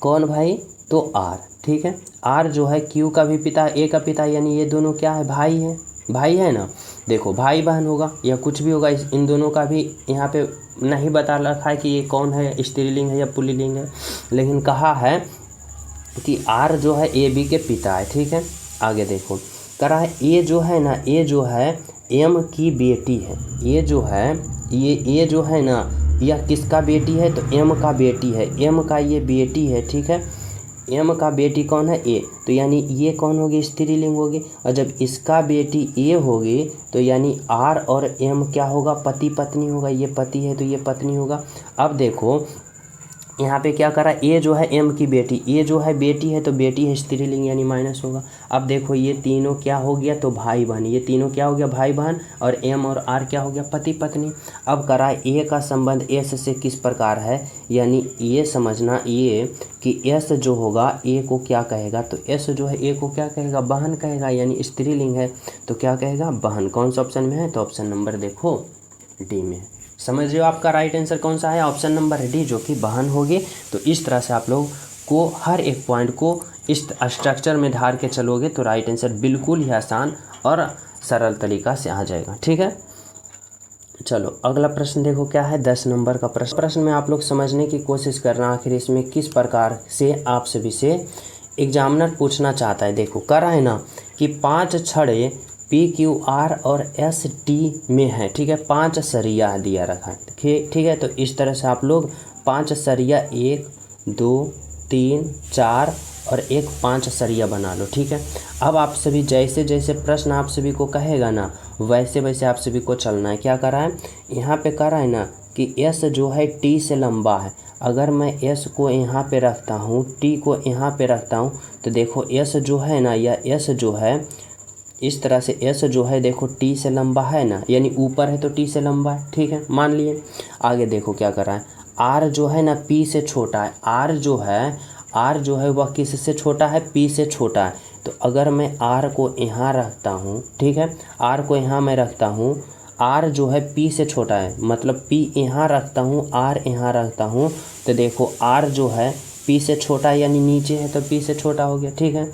कौन भाई तो आर, ठीक है। आर जो है क्यू का भी पिता है ए का पिता है, यानी ये दोनों क्या है भाई है, भाई है ना। देखो भाई बहन होगा या कुछ भी होगा, इन दोनों का भी यहाँ पे नहीं बता रखा है कि ये कौन है, स्त्रीलिंग है या पुल्लिंग है, लेकिन कहा है कि आर जो है ए बी के पिता है, ठीक है। आगे देखो करा है ए जो है ना, ए जो है एम की बेटी है। ये जो है ये जो है ना, यह किसका बेटी है तो एम का बेटी है, एम का ये बेटी है, ठीक है। एम का बेटी कौन है ए, तो यानी ये कौन होगी स्त्रीलिंग होगी, और जब इसका बेटी ए होगी तो यानी आर और एम क्या होगा पति पत्नी होगा। ये पति है तो ये पत्नी होगा। अब देखो यहाँ पे क्या करा, ए जो है एम की बेटी, ए जो है बेटी है तो बेटी है स्त्रीलिंग यानी माइनस होगा। अब देखो ये तीनों क्या हो गया तो भाई बहन, ये तीनों क्या हो गया भाई बहन, और एम और आर क्या हो गया पति पत्नी। अब करा ए का संबंध एस से किस प्रकार है, यानी ये समझना ये कि एस जो होगा ए को क्या कहेगा, तो एस जो है ए को क्या कहेगा बहन कहेगा, यानी स्त्रीलिंग है तो क्या कहेगा बहन। कौन सा ऑप्शन में है तो ऑप्शन नंबर देखो डी में है। समझ रहे हो आपका राइट आंसर कौन सा है, ऑप्शन नंबर डी जो कि बहन होगी। तो इस तरह से आप लोग को हर एक पॉइंट को इस स्ट्रक्चर में धार के चलोगे तो राइट आंसर बिल्कुल ही आसान और सरल तरीका से आ जाएगा, ठीक है। चलो अगला प्रश्न देखो क्या है, 10 नंबर का प्रश्न में आप लोग समझने की कोशिश करना आखिर इसमें किस प्रकार से आप सभी से एग्जामिनर पूछना चाहता है। देखो कर रहा है ना कि 5 छड़े PQR और ST में है, ठीक है। 5 सरिया दिया रखा है, ठीक है। तो इस तरह से आप लोग 5 सरिया 1 2 3 4 और एक 5 सरिया बना लो, ठीक है। अब आप सभी जैसे जैसे प्रश्न आप सभी को कहेगा ना वैसे वैसे आप सभी को चलना है। क्या कर रहा है यहाँ पे कर रहा है ना कि S जो है T से लंबा है। अगर मैं S को यहाँ पे रखता हूँ, T को यहाँ पे रखता हूँ, तो देखो S जो है ना, या S जो है इस तरह से S जो है देखो T से लंबा है ना, यानी ऊपर है तो T से लंबा है, ठीक है मान लिए। आगे देखो क्या कर रहा है, R जो है ना P से छोटा है। R जो है वह किस से छोटा है P से छोटा है। तो अगर मैं R को यहाँ रखता हूँ, ठीक है, R को यहाँ मैं रखता हूँ, R जो है P से छोटा है, मतलब P यहाँ रखता हूँ R यहाँ रखता हूँ, तो देखो R जो है P से छोटा है यानी नीचे है तो P से छोटा हो गया, ठीक है।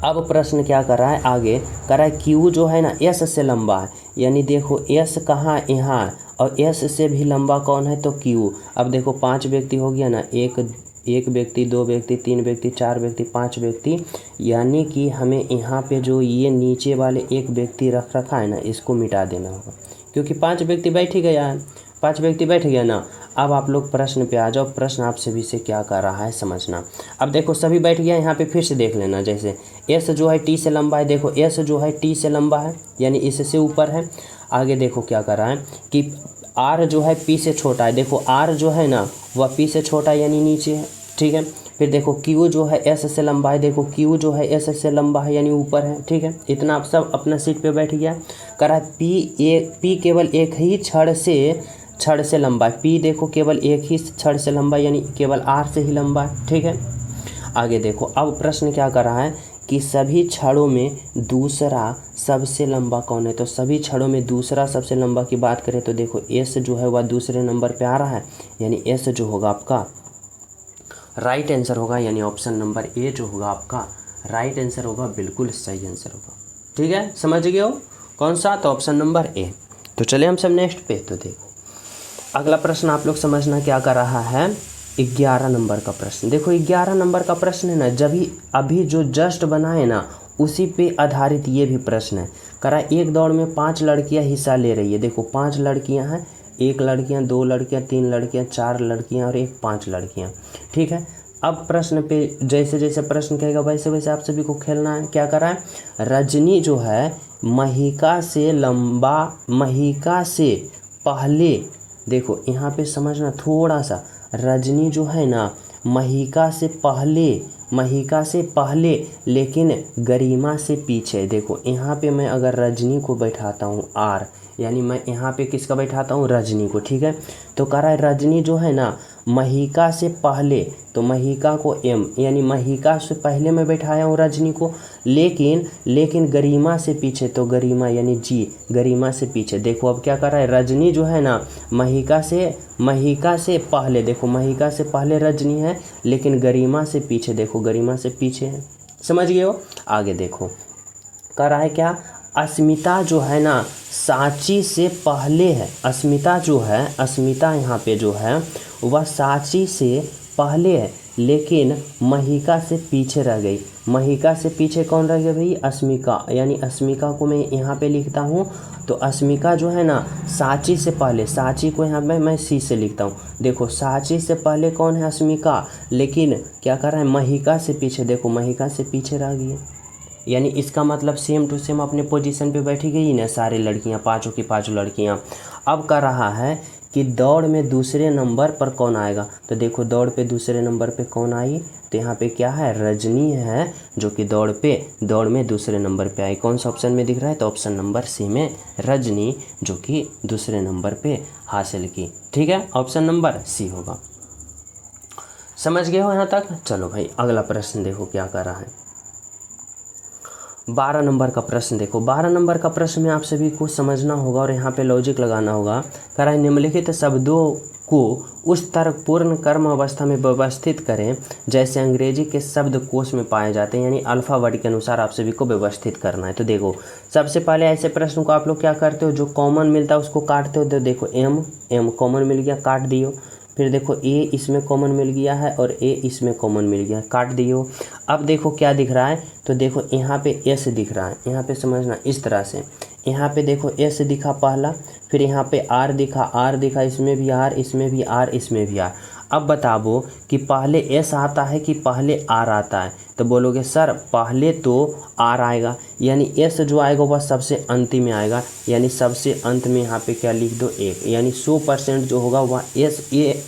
अब प्रश्न क्या कर रहा है, आगे कर रहा है क्यू जो है ना एस से लंबा है, यानी देखो एस कहाँ यहाँ है और एस से भी लंबा कौन है तो क्यू। अब देखो 5 व्यक्ति हो गया ना, एक व्यक्ति, 2 व्यक्ति, 3 व्यक्ति, 4 व्यक्ति, 5 व्यक्ति, यानी कि हमें यहाँ पे जो ये नीचे वाले एक व्यक्ति रखा है ना, इसको मिटा देना होगा, क्योंकि 5 व्यक्ति बैठ ही गया है, 5 व्यक्ति बैठ गया ना। अब आप लोग प्रश्न पे आ जाओ, प्रश्न आप सभी से क्या कर रहा है समझना। अब देखो सभी बैठ गया, यहाँ पे फिर से देख लेना, जैसे एस जो है टी से लंबा है, देखो एस जो है टी से लंबा है, यानी इससे ऊपर है। आगे देखो क्या कर रहा है कि आर जो है पी से छोटा है, देखो आर जो है ना वह पी से छोटा है, यानी नीचे है, ठीक है। फिर देखो क्यू जो है एस से लंबा है, देखो क्यू जो है एस से लंबा है, यानी ऊपर है, ठीक है। इतना आप सब अपना सीट पे बैठ गया। कह रहा है पी केवल एक ही छड़ से लंबा है, पी देखो केवल एक ही छड़ से लंबा है, यानी केवल आर से ही लंबा है, ठीक है। आगे देखो अब प्रश्न क्या कर रहा है कि सभी छड़ों में दूसरा सबसे लंबा कौन है, तो सभी छड़ों में दूसरा सबसे लंबा की बात करें तो देखो एस जो है वह दूसरे नंबर पे आ रहा है, यानी एस जो होगा आपका राइट आंसर होगा, यानी ऑप्शन नंबर ए जो होगा आपका राइट आंसर होगा, बिल्कुल सही आंसर होगा, ठीक है। समझ गए हो कौन सा, तो ऑप्शन नंबर ए। तो चले हम सब नेक्स्ट पे। तो देखो अगला प्रश्न आप लोग समझना क्या कर रहा है, 11 नंबर का प्रश्न। देखो 11 नंबर का प्रश्न है ना, जब अभी जो जस्ट बना है ना उसी पे आधारित ये भी प्रश्न है। करा एक दौड़ में 5 लड़कियां हिस्सा ले रही है, देखो 5 लड़कियां हैं, 1 लड़कियां, 2 लड़कियां, 3 लड़कियां, 4 लड़कियां और 5 लड़कियां, ठीक है। अब प्रश्न पे जैसे जैसे प्रश्न कहेगा वैसे वैसे आप सभी को खेलना है। क्या कर रहा है, रजनी जो है महिका से पहले, देखो यहाँ पे समझना थोड़ा सा, रजनी जो है ना महिका से पहले लेकिन गरिमा से पीछे। देखो यहाँ पे मैं अगर रजनी को बैठाता हूँ आर, यानी मैं यहाँ पे किसका बैठाता हूँ, रजनी को, ठीक है। तो कह रहा है रजनी जो है ना महिका से पहले, तो महिका को एम, यानी महिका से पहले मैं बैठाया हूँ रजनी को, लेकिन गरिमा से पीछे, तो गरिमा यानी जी, गरिमा से पीछे। देखो अब क्या कर रहा है, रजनी जो है ना महिका से पहले, देखो महिका से पहले रजनी है, लेकिन गरिमा से पीछे, देखो गरिमा से पीछे है। समझ गए हो। आगे देखो कर रहा है क्या, अस्मिता जो है ना सांची से पहले है, अस्मिता यहाँ पे जो है वह सांची से पहले है, लेकिन महिका से पीछे रह गई। महिका से पीछे कौन रह गया भाई, अस्मिका, यानी अस्मिका को मैं यहाँ पे लिखता हूँ, तो अस्मिका जो है ना सांची से पहले, सांची को यहाँ पे मैं सी से लिखता हूँ। देखो सांची से पहले कौन है, अस्मिका, लेकिन क्या कर रहा है, महिका से पीछे, देखो महिका से पीछे रह गई, यानी इसका मतलब सेम टू सेम अपने पोजीशन पे बैठी गई ना सारी लड़कियां, पांचों की पांचों लड़कियां। अब कर रहा है कि दौड़ में दूसरे नंबर पर कौन आएगा, तो देखो दौड़ पे दूसरे नंबर पे कौन आई, तो यहाँ पे क्या है, रजनी है, जो कि दौड़ में दूसरे नंबर पे आई। कौन सा ऑप्शन में दिख रहा है, तो ऑप्शन नंबर सी में रजनी जो कि दूसरे नंबर पे हासिल की, ठीक है, ऑप्शन नंबर सी होगा। समझ गए हो यहाँ तक। चलो भाई अगला प्रश्न देखो क्या कर रहा है, 12 नंबर का प्रश्न देखो। 12 नंबर का प्रश्न में आप सभी को समझना होगा और यहाँ पे लॉजिक लगाना होगा। कह रहा है निम्नलिखित शब्दों को उस तर्कपूर्ण कर्म अवस्था में व्यवस्थित करें जैसे अंग्रेजी के शब्दकोश में पाए जाते हैं, यानी अल्फ़ाबेट के अनुसार आप सभी को व्यवस्थित करना है। तो देखो सबसे पहले ऐसे प्रश्न को आप लोग क्या करते हो, जो कॉमन मिलता है उसको काटते हो। तो देखो एम कॉमन मिल गया, काट दियो। फिर देखो ए इसमें कॉमन मिल गया है और ए इसमें कॉमन मिल गया, काट दियो। अब देखो क्या दिख रहा है, तो देखो यहाँ पे एस दिख रहा है, यहाँ पे समझना इस तरह से, यहाँ पे देखो एस दिखा पहला, फिर यहाँ पे आर दिखा, इसमें भी आर, इसमें भी आर, इसमें भी आर। अब बताओ कि पहले एस आता है कि पहले आर आता है, तो बोलोगे सर पहले तो आर आएगा, यानी एस जो आएगा वह सबसे अंतिम में आएगा, यानी सबसे अंत में यहाँ पे क्या लिख दो 1, यानी 100% जो होगा वह एस, ये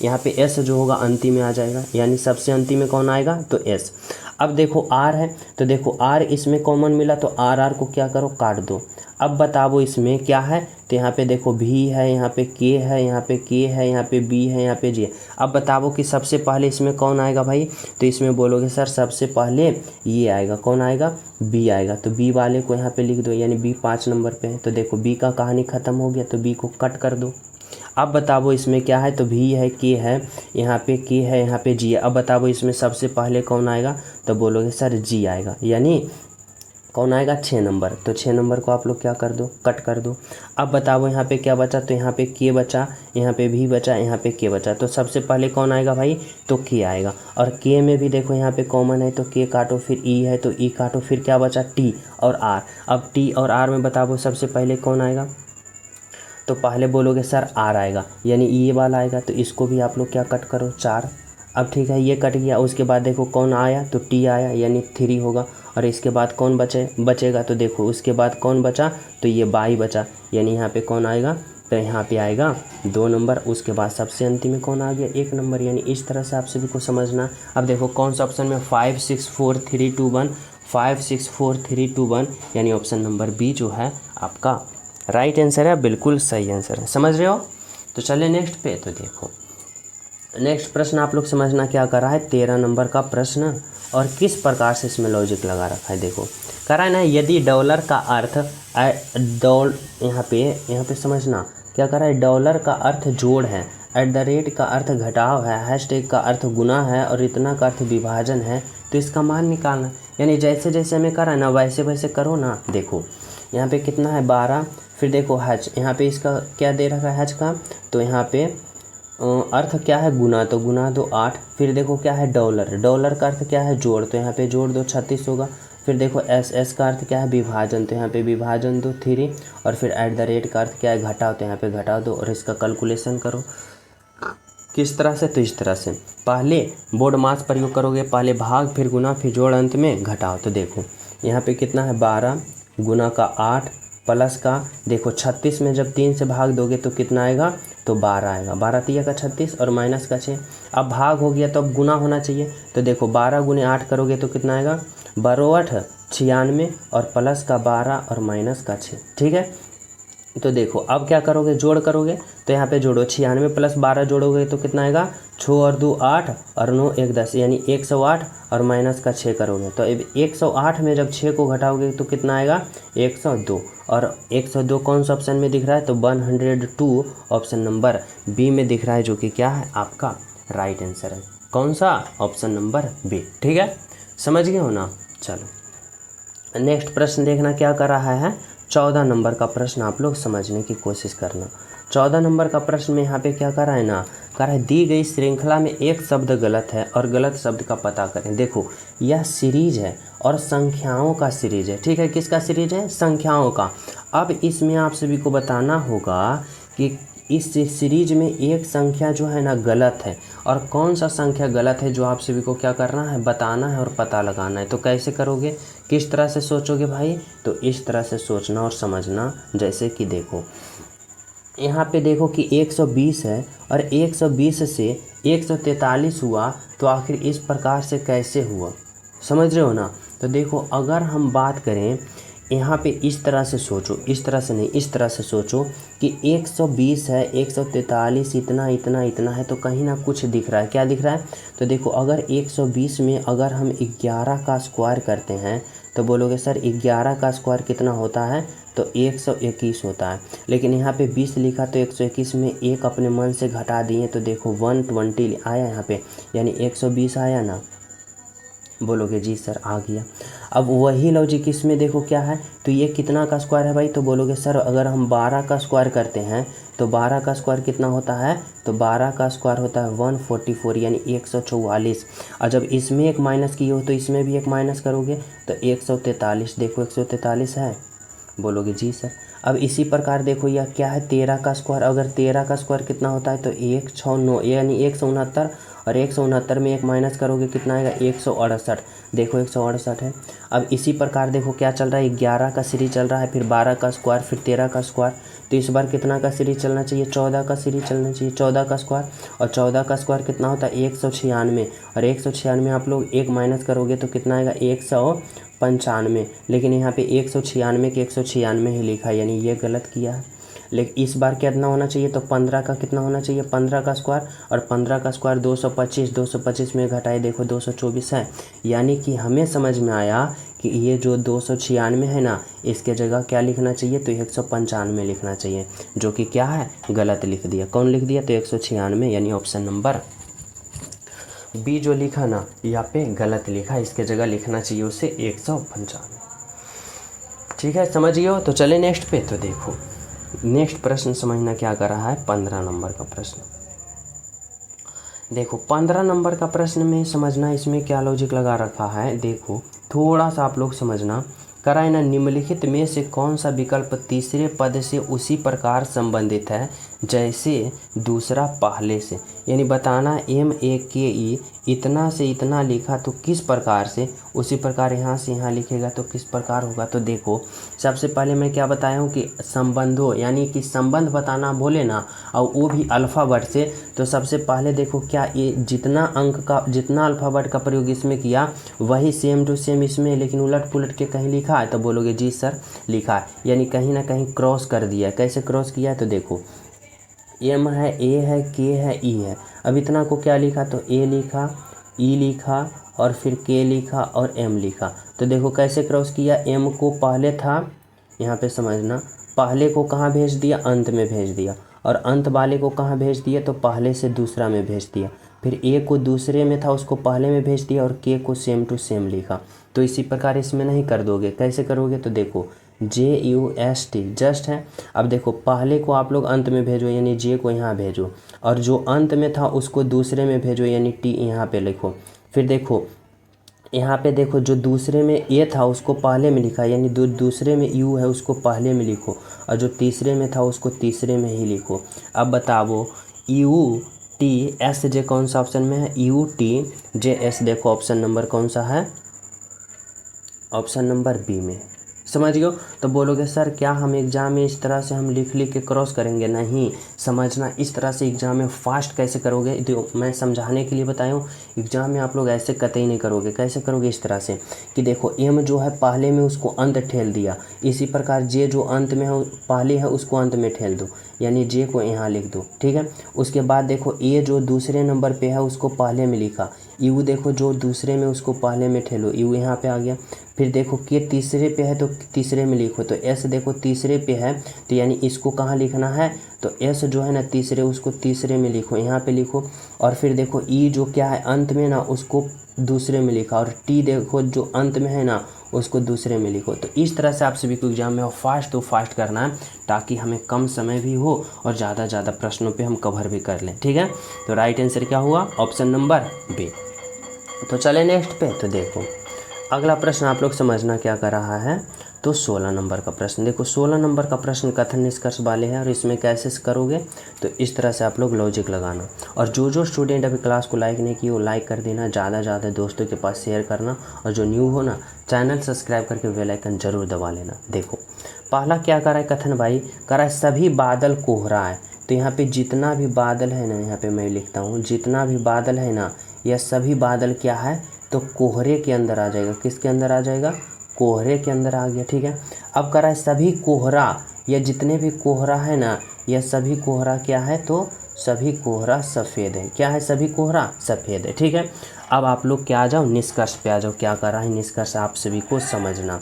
यहाँ पे एस जो होगा अंतिम में आ जाएगा, यानी सबसे अंतिम में कौन आएगा, तो एस। अब देखो आर है, तो देखो आर इसमें कॉमन मिला, तो आर को क्या करो, काट दो। अब बताओ इसमें क्या है, तो यहाँ पे देखो भी है, यहाँ पे के है, यहाँ पे के है, यहाँ पे बी है, यहाँ पे जी है। अब बताओ कि सबसे पहले इसमें कौन आएगा भाई, तो इसमें बोलोगे सर सबसे पहले ये आएगा, कौन आएगा, बी आएगा। तो बी वाले को यहाँ पे लिख दो, यानी बी 5 नंबर पे है। तो देखो बी का कहानी ख़त्म हो गया, तो बी को कट कर दो। अब बताओ इसमें क्या है, तो भी है, के है, यहाँ पे के है, यहाँ पे जी है। अब बताओ इसमें सबसे पहले कौन आएगा, तो बोलोगे सर जी आएगा, यानी कौन आएगा 6 नंबर। तो 6 नंबर को आप लोग क्या कर दो, कट कर दो। अब बताओ यहाँ पे क्या बचा, तो यहाँ पे के बचा, यहाँ पे भी बचा, यहाँ पे के बचा। तो सबसे पहले कौन आएगा भाई, तो के आएगा। और के में भी देखो यहाँ पे कॉमन है, तो के काटो, फिर ई है तो ई काटो, फिर क्या बचा टी और आर। अब टी और आर में बताओ सबसे पहले कौन आएगा, तो पहले बोलोगे सर आर आएगा, यानी ये वाला आएगा। तो इसको भी आप लोग क्या कट करो 4। अब ठीक है ये कट गया। उसके बाद देखो कौन आया, तो टी आया, यानी 3 होगा। और इसके बाद कौन बचेगा, तो देखो उसके बाद कौन बचा, तो ये बाई बचा, यानी यहाँ पे कौन आएगा, तो यहाँ पे आएगा 2 नंबर। उसके बाद सबसे अंतिम में कौन आ गया, 1 नंबर। यानी इस तरह से आप सभी को समझना। अब देखो कौन सा ऑप्शन में 5 6 4 3 2 1, 5 6 4 3 2 1, यानी ऑप्शन नंबर बी जो है आपका राइट आंसर है, बिल्कुल सही आंसर है। समझ रहे हो। तो चलिए नेक्स्ट पे। तो देखो नेक्स्ट प्रश्न आप लोग समझना क्या कर रहा है, 13 नंबर का प्रश्न, और किस प्रकार से इसमें लॉजिक लगा रखा है। देखो कह रहा है ना, यदि डॉलर का अर्थ यहाँ पे समझना क्या कर रहा है, डॉलर का अर्थ जोड़ है, @ का अर्थ घटाव है, हैशटैग का अर्थ गुना है, और इतना का अर्थ विभाजन है, तो इसका मान निकालना। यानी जैसे जैसे हमें करा है ना वैसे वैसे करो ना। देखो यहाँ पे कितना है 12, फिर देखो हज, यहाँ पे इसका क्या दे रखा है हज का, तो यहाँ पे अर्थ क्या है गुना, तो गुना दो 8। फिर देखो क्या है डॉलर, डॉलर का अर्थ क्या है जोड़, तो यहाँ पे जोड़ दो 36 होगा। फिर देखो एस का अर्थ क्या है विभाजन, तो यहाँ पे विभाजन दो 3। और फिर @ का अर्थ क्या है घटाओ, तो यहाँ पे घटाओ दो। और इसका कैलकुलेशन करो किस तरह से, तो इस तरह से पहले बोर्ड मास प्रयोग करोगे, पहले भाग फिर गुना फिर जोड़ अंत में घटाओ। तो देखो यहाँ पे कितना है 12 गुना का 8 प्लस का देखो 36 में जब 3 से भाग दोगे तो कितना आएगा, तो 12 आएगा। 12 तिया का 36 और माइनस का 6। अब भाग हो गया तो अब गुना होना चाहिए। तो देखो 12 गुने 8 करोगे तो कितना आएगा, 12 8 96 और प्लस का 12 और माइनस का 6। ठीक है। तो देखो अब क्या करोगे, जोड़ करोगे, तो यहाँ पे जोड़ो 96 प्लस 12 जोड़ोगे तो कितना आएगा, 6 और 2 8 और 9 1 10, यानी 108 और माइनस का 6 करोगे। तो अब 108 में जब 6 को घटाओगे तो कितना आएगा 102। और 102 कौन सा ऑप्शन में दिख रहा है, तो 102 ऑप्शन नंबर बी में दिख रहा है, जो कि क्या है आपका राइट आंसर है। कौन सा, ऑप्शन नंबर बी। ठीक है, समझ गए हो ना। चलो नेक्स्ट प्रश्न देखना क्या कर रहा है, 14 नंबर का प्रश्न आप लोग समझने की कोशिश करना। 14 नंबर का प्रश्न में यहाँ पे क्या कर रहा है ना, कर रहा है दी गई श्रृंखला में एक शब्द गलत है और गलत शब्द का पता करें। देखो यह सीरीज है और संख्याओं का सीरीज है। ठीक है, किसका सीरीज है, संख्याओं का। अब इसमें आप सभी को बताना होगा कि इस सीरीज में एक संख्या जो है ना गलत है, और कौन सा संख्या गलत है जो आप सभी को क्या करना है, बताना है और पता लगाना है। तो कैसे करोगे, किस तरह से सोचोगे भाई, तो इस तरह से सोचना और समझना। जैसे कि देखो यहाँ पे देखो कि 120 है और 120 से 143 हुआ, तो आखिर इस प्रकार से कैसे हुआ, समझ रहे हो ना। तो देखो अगर हम बात करें यहाँ पे इस तरह से सोचो, इस तरह से नहीं, इस तरह से सोचो कि 120 है, 143 इतना इतना इतना है, तो कहीं ना कुछ दिख रहा है। क्या दिख रहा है, तो देखो अगर 120 में अगर हम 11 का स्क्वायर करते हैं तो बोलोगे सर 11 का स्क्वायर कितना होता है, तो 121 होता है। लेकिन यहाँ पे 20 लिखा तो 121 में एक अपने मन से घटा दिए, तो देखो 120 आया यहाँ पे, यानी 120 आया ना। बोलोगे जी सर आ गया। अब वही लॉजिक इसमें देखो क्या है, तो ये कितना का स्क्वायर है भाई, तो बोलोगे सर अगर हम 12 का स्क्वायर करते हैं तो 12 का स्क्वायर कितना होता है, तो 12 का स्क्वायर होता है 144, यानी 144। और जब इसमें एक माइनस की हो तो इसमें भी एक माइनस करोगे तो 143। देखो 143 है, बोलोगे जी सर। अब इसी प्रकार देखो यह क्या है, 13 का स्क्वायर, अगर 13 का स्क्वायर कितना होता है, तो 169, यानी 169, और 169 में एक माइनस करोगे कितना आएगा, 168। देखो 168 है। अब इसी प्रकार देखो क्या चल रहा है, 11 का सीरीज चल रहा है, फिर 12 का स्क्वायर, फिर 13 का स्क्वायर। तो इस बार कितना का सीरीज चलना चाहिए, 14 का सीरीज चलना चाहिए, 14 का स्क्वायर। और 14 का स्क्वायर कितना होता है 196, और 196 आप लोग एक माइनस करोगे तो कितना आएगा 195। लेकिन यहाँ पे 196 के 196 ही लिखा है, यानी ये गलत किया है। लेकिन इस बार कितना होना चाहिए, तो 15 का कितना होना चाहिए, 15 का स्क्वायर, और 15 का स्क्वायर 225, 225 में घटाए देखो 224 है। यानी कि हमें समझ में आया कि ये जो 296 है ना, इसके जगह क्या लिखना चाहिए, तो 195 लिखना चाहिए, जो कि क्या है गलत लिख दिया। कौन लिख दिया, तो 196, यानी ऑप्शन नंबर बी जो लिखा ना यहाँ पे गलत लिखा, इसके जगह लिखना चाहिए उसे 195। ठीक है, समझ गए हो। तो चले नेक्स्ट पे। तो देखो नेक्स्ट प्रश्न समझना क्या कर रहा है, 15 नंबर का प्रश्न। देखो 15 नंबर का प्रश्न में समझना इसमें क्या लॉजिक लगा रखा है। देखो थोड़ा सा आप लोग समझना, कराए ना, निम्नलिखित में से कौन सा विकल्प तीसरे पद से उसी प्रकार संबंधित है जैसे दूसरा पहले से। यानी बताना MAKE इतना से इतना लिखा तो किस प्रकार से, उसी प्रकार यहाँ से यहाँ लिखेगा तो किस प्रकार होगा। तो देखो सबसे पहले मैं क्या बताया हूँ कि संबंधों, यानी कि संबंध बताना बोले ना, और वो भी अल्फ़ाबेट से। तो सबसे पहले देखो क्या ये जितना अंक का, जितना अल्फ़ाबेट का प्रयोग इसमें किया वही सेम टू सेम इसमें, लेकिन उलट पुलट के कहीं लिखा है। तो बोलोगे जी सर लिखा है, यानी कहीं ना कहीं क्रॉस कर दिया। कैसे क्रॉस किया है, तो देखो M है, A है, K है, E है। अब इतना को क्या लिखा, तो A लिखा, E लिखा और फिर K लिखा और M लिखा। तो देखो कैसे क्रॉस किया, M को पहले था, यहाँ पे समझना, पहले को कहाँ भेज दिया, अंत में भेज दिया, और अंत वाले को कहाँ भेज दिया, तो पहले से दूसरा में भेज दिया। फिर A को दूसरे में था उसको पहले में भेज दिया, और K को सेम टू सेम लिखा। तो इसी प्रकार इसमें नहीं कर दोगे, कैसे करोगे, तो देखो JUST जस्ट है। अब देखो पहले को आप लोग अंत में भेजो, यानी J को यहाँ भेजो, और जो अंत में था उसको दूसरे में भेजो, यानी T यहाँ पे लिखो। फिर देखो यहाँ पे देखो जो दूसरे में A था उसको पहले में लिखा, यानी दूसरे में U है उसको पहले में लिखो, और जो तीसरे में था उसको तीसरे में ही लिखो। अब बताओ UTSJ कौन सा ऑप्शन में है, UTJS देखो ऑप्शन नंबर कौन सा है, ऑप्शन नंबर बी में। समझ गए। तो बोलोगे सर क्या हम एग्ज़ाम में इस तरह से हम लिख के क्रॉस करेंगे, नहीं। समझना इस तरह से एग्ज़ाम में फास्ट कैसे करोगे, तो मैं समझाने के लिए बताया हूँ। एग्ज़ाम में आप लोग ऐसे कतई नहीं करोगे। कैसे करोगे, इस तरह से कि देखो M जो है पहले में उसको अंत ठेल दिया, इसी प्रकार J जो अंत में है पहले है उसको अंत में ठेल दो, यानी J को यहाँ लिख दो। ठीक है, उसके बाद देखो A जो दूसरे नंबर पे है उसको पहले में लिखा, U देखो जो दूसरे में उसको पहले में ठेलो, U यहाँ पे आ गया। फिर देखो K तीसरे पे है तो तीसरे में लिखो, तो S देखो तीसरे पे है तो यानी इसको कहाँ लिखना है, तो S जो है ना तीसरे, उसको तीसरे में लिखो, यहाँ पे लिखो। और फिर देखो E जो क्या है अंत में ना उसको दूसरे में लिखा, और T देखो जो अंत में है ना उसको दूसरे में लिखो। तो इस तरह से आप सभी को एग्जाम में फास्ट तो फास्ट करना है, ताकि हमें कम समय भी हो और ज़्यादा प्रश्नों पे हम कवर भी कर लें। ठीक है, तो राइट आंसर क्या हुआ, ऑप्शन नंबर बी। तो चले नेक्स्ट पे। तो देखो अगला प्रश्न आप लोग समझना क्या कर रहा है, तो 16 नंबर का प्रश्न। देखो 16 नंबर का प्रश्न कथन निष्कर्ष वाले हैं, और इसमें कैसे करोगे, तो इस तरह से आप लोग लॉजिक लगाना। और जो स्टूडेंट अभी क्लास को लाइक नहीं किए वो लाइक कर देना, ज़्यादा दोस्तों के पास शेयर करना, और जो न्यू हो ना चैनल सब्सक्राइब करके बेल आइकन जरूर दबा लेना। देखो पहला क्या करा है कथन भाई, करा है सभी बादल कोहरा है। तो यहाँ पे जितना भी बादल है ना, यहाँ पे मैं लिखता हूँ जितना भी बादल है ना, यह सभी बादल क्या है, तो कोहरे के अंदर आ जाएगा। किसके अंदर आ जाएगा, कोहरे के अंदर आ गया। ठीक है, अब करा है सभी कोहरा, या जितने भी कोहरा है ना, यह सभी कोहरा क्या है, तो सभी कोहरा सफ़ेद है। क्या है, सभी कोहरा सफ़ेद है। ठीक है, अब आप लोग क्या आ जाओ, निष्कर्ष पे आ जाओ। क्या कर रहा है निष्कर्ष, आप सभी को समझना।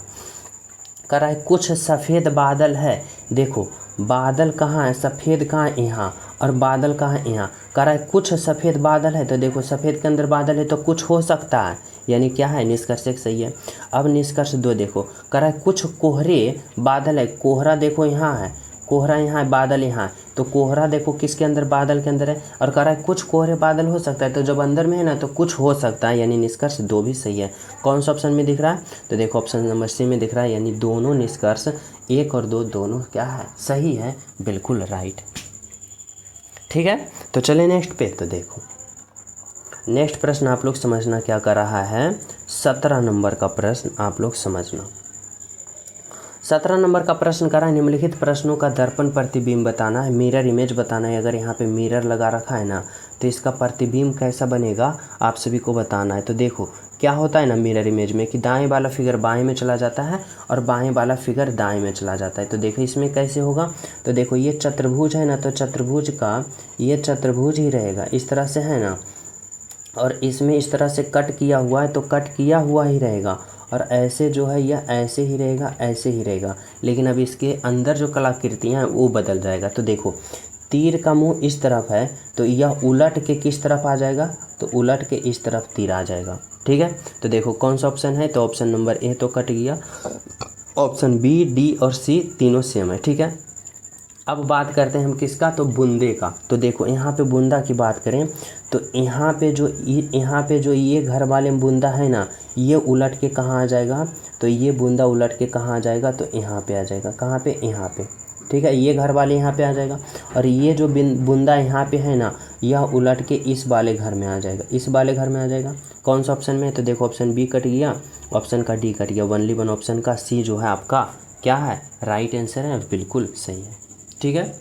कर रहा है कुछ सफ़ेद बादल है। देखो बादल कहाँ है, सफ़ेद कहाँ है, यहाँ, और बादल कहाँ है, यहाँ। कह रहा है कुछ सफ़ेद बादल है, तो देखो सफ़ेद के अंदर बादल है तो कुछ हो सकता है, यानी क्या है, निष्कर्ष एक सही है। अब निष्कर्ष दो देखो, कह रहा है कुछ कोहरे बादल है। कोहरा देखो यहाँ है, कोहरा यहाँ है, बादल यहाँ है, तो कोहरा देखो किसके अंदर, बादल के अंदर है। और कह रहा है कुछ कोहरे बादल हो सकता है, तो जब अंदर में है ना तो कुछ हो सकता है, यानी निष्कर्ष दो भी सही है। कौन सा ऑप्शन में दिख रहा है, तो देखो ऑप्शन नंबर सी में दिख रहा है, यानी दोनों निष्कर्ष 1 और 2 दोनों क्या है, सही है, बिल्कुल राइट। ठीक है, तो चले नेक्स्ट पे। तो देखो नेक्स्ट प्रश्न आप लोग समझना क्या कर रहा है, 17 नंबर का प्रश्न आप लोग समझना। 17 नंबर का प्रश्न करा है, निम्नलिखित प्रश्नों का दर्पण प्रतिबिंब बताना है, मिरर इमेज बताना है। अगर यहाँ पे मिरर लगा रखा है ना तो इसका प्रतिबिंब कैसा बनेगा आप सभी को बताना है। तो देखो क्या होता है ना मिरर इमेज में कि दाएं वाला फिगर बाएं में चला जाता है और बाएं वाला फिगर दाएं में चला जाता है। तो देखो इसमें कैसे होगा, तो देखो ये चतुर्भुज है ना, तो चतुर्भुज का ये चतुर्भुज ही रहेगा, इस तरह से है ना, और इसमें इस तरह से कट किया हुआ है तो कट किया हुआ ही रहेगा, और ऐसे जो है यह ऐसे ही रहेगा, ऐसे ही रहेगा। लेकिन अब इसके अंदर जो कलाकृतियाँ हैं वो बदल जाएगा। तो देखो तीर का मुंह इस तरफ है तो यह उलट के किस तरफ आ जाएगा, तो उलट के इस तरफ तीर आ जाएगा। ठीक है, तो देखो कौन सा ऑप्शन है, तो ऑप्शन नंबर ए तो कट गया, ऑप्शन बी, डी और सी तीनों सेम है। ठीक है, अब बात करते हैं हम किसका, तो बूंदे का। तो देखो यहाँ पे बूंदा की बात करें तो यहाँ पे जो ये घर वाले बूंदा है ना, ये उलट के कहाँ आ जाएगा, तो ये बूंदा उलट के कहाँ आ जाएगा, तो यहाँ पे आ जाएगा। कहाँ पे, यहाँ पे। ठीक है, ये घर वाले यहाँ पे आ जाएगा और ये जो बूंदा यहाँ पे है ना, यह उलट के इस वाले घर में आ जाएगा, इस वाले घर में आ जाएगा। कौन सा ऑप्शन में, तो देखो ऑप्शन बी कट गया, ऑप्शन का डी कट गया, ओनली वन ऑप्शन का सी जो है आपका क्या है, राइट आंसर है, बिल्कुल सही है। ठीक है,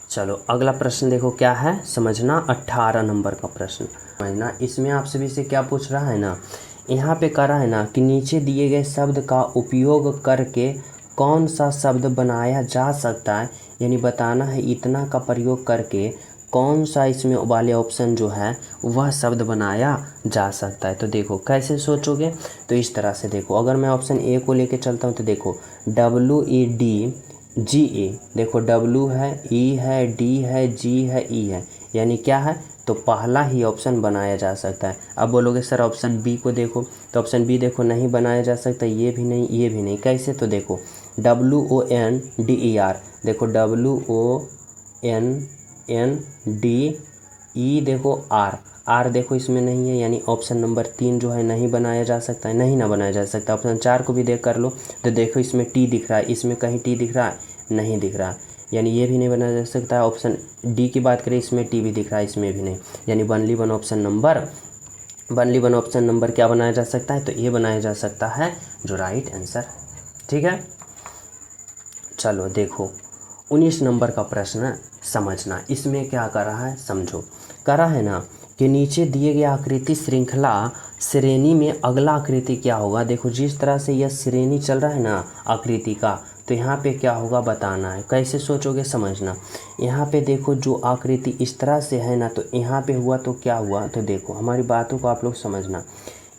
चलो अगला प्रश्न देखो क्या है, समझना 18 नंबर का प्रश्न समझना। इसमें आप सभी से क्या पूछ रहा है ना, यहाँ पे कह रहा है ना कि नीचे दिए गए शब्द का उपयोग करके कौन सा शब्द बनाया जा सकता है, यानी बताना है इतना का प्रयोग करके कौन सा इसमें वाले ऑप्शन जो है वह शब्द बनाया जा सकता है। तो देखो कैसे सोचोगे, तो इस तरह से देखो, अगर मैं ऑप्शन ए को लेके चलता हूँ तो देखो WEDGA, देखो W है, E है, D है, G है, E है, यानी क्या है, तो पहला ही ऑप्शन बनाया जा सकता है। अब बोलोगे सर ऑप्शन बी को देखो, तो ऑप्शन बी देखो नहीं बनाया जा सकता, ये भी नहीं, ये भी नहीं। कैसे, तो देखो WONDER, देखो WONNDE, देखो R देखो इसमें नहीं है, यानी ऑप्शन नंबर 3 जो है नहीं बनाया जा सकता है, नहीं ना बनाया जा सकता। ऑप्शन 4 को भी देख कर लो, तो देखो इसमें टी दिख रहा है, इसमें कहीं टी दिख रहा है, नहीं दिख रहा, यानी ये भी नहीं बनाया जा सकता है। ऑप्शन डी की बात करें, इसमें टी भी दिख रहा है, इसमें भी नहीं, यानी ओनली वन ऑप्शन नंबर क्या बनाया जा सकता है, तो ये बनाया जा सकता है जो राइट आंसर है। ठीक है, चलो देखो 19 नंबर का प्रश्न समझना, इसमें क्या कर रहा है समझो। कर रहा है ना कि नीचे दिए गए आकृति श्रृंखला श्रेणी में अगला आकृति क्या होगा। देखो जिस तरह से यह श्रेणी चल रहा है ना आकृति का, तो यहाँ पे क्या होगा बताना है। कैसे सोचोगे समझना, यहाँ पे देखो जो आकृति इस तरह से है ना, तो यहाँ पे हुआ तो क्या हुआ, तो देखो हमारी बातों को आप लोग समझना।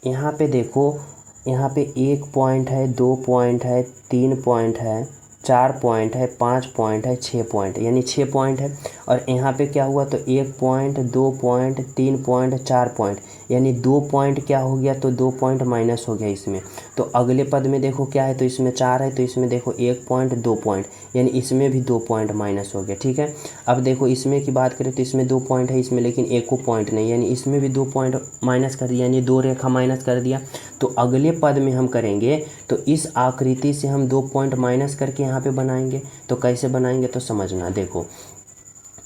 यहाँ पे देखो, यहाँ पे 1 पॉइंट है, 2 पॉइंट है, 3 पॉइंट है, 4 पॉइंट है, 5 पॉइंट है, 6 पॉइंट, यानी 6 पॉइंट है। और यहाँ पे क्या हुआ, तो 1 पॉइंट, 2 पॉइंट, 3 पॉइंट, 4 पॉइंट, यानी 2 पॉइंट क्या हो गया, तो 2 पॉइंट माइनस हो गया इसमें। तो अगले पद में देखो क्या है, तो इसमें 4 है, तो इसमें देखो 1 पॉइंट, 2 पॉइंट, यानी इसमें भी 2 पॉइंट माइनस हो गया। ठीक है, अब देखो इसमें की बात करें तो इसमें 2 पॉइंट है, इसमें लेकिन 1 पॉइंट नहीं, यानी इसमें भी 2 पॉइंट माइनस कर दिया, यानी 2 रेखा माइनस कर दिया। तो अगले पद में हम करेंगे तो इस आकृति से हम 2 पॉइंट माइनस करके यहाँ पे बनाएंगे। तो कैसे बनाएंगे, तो समझना, देखो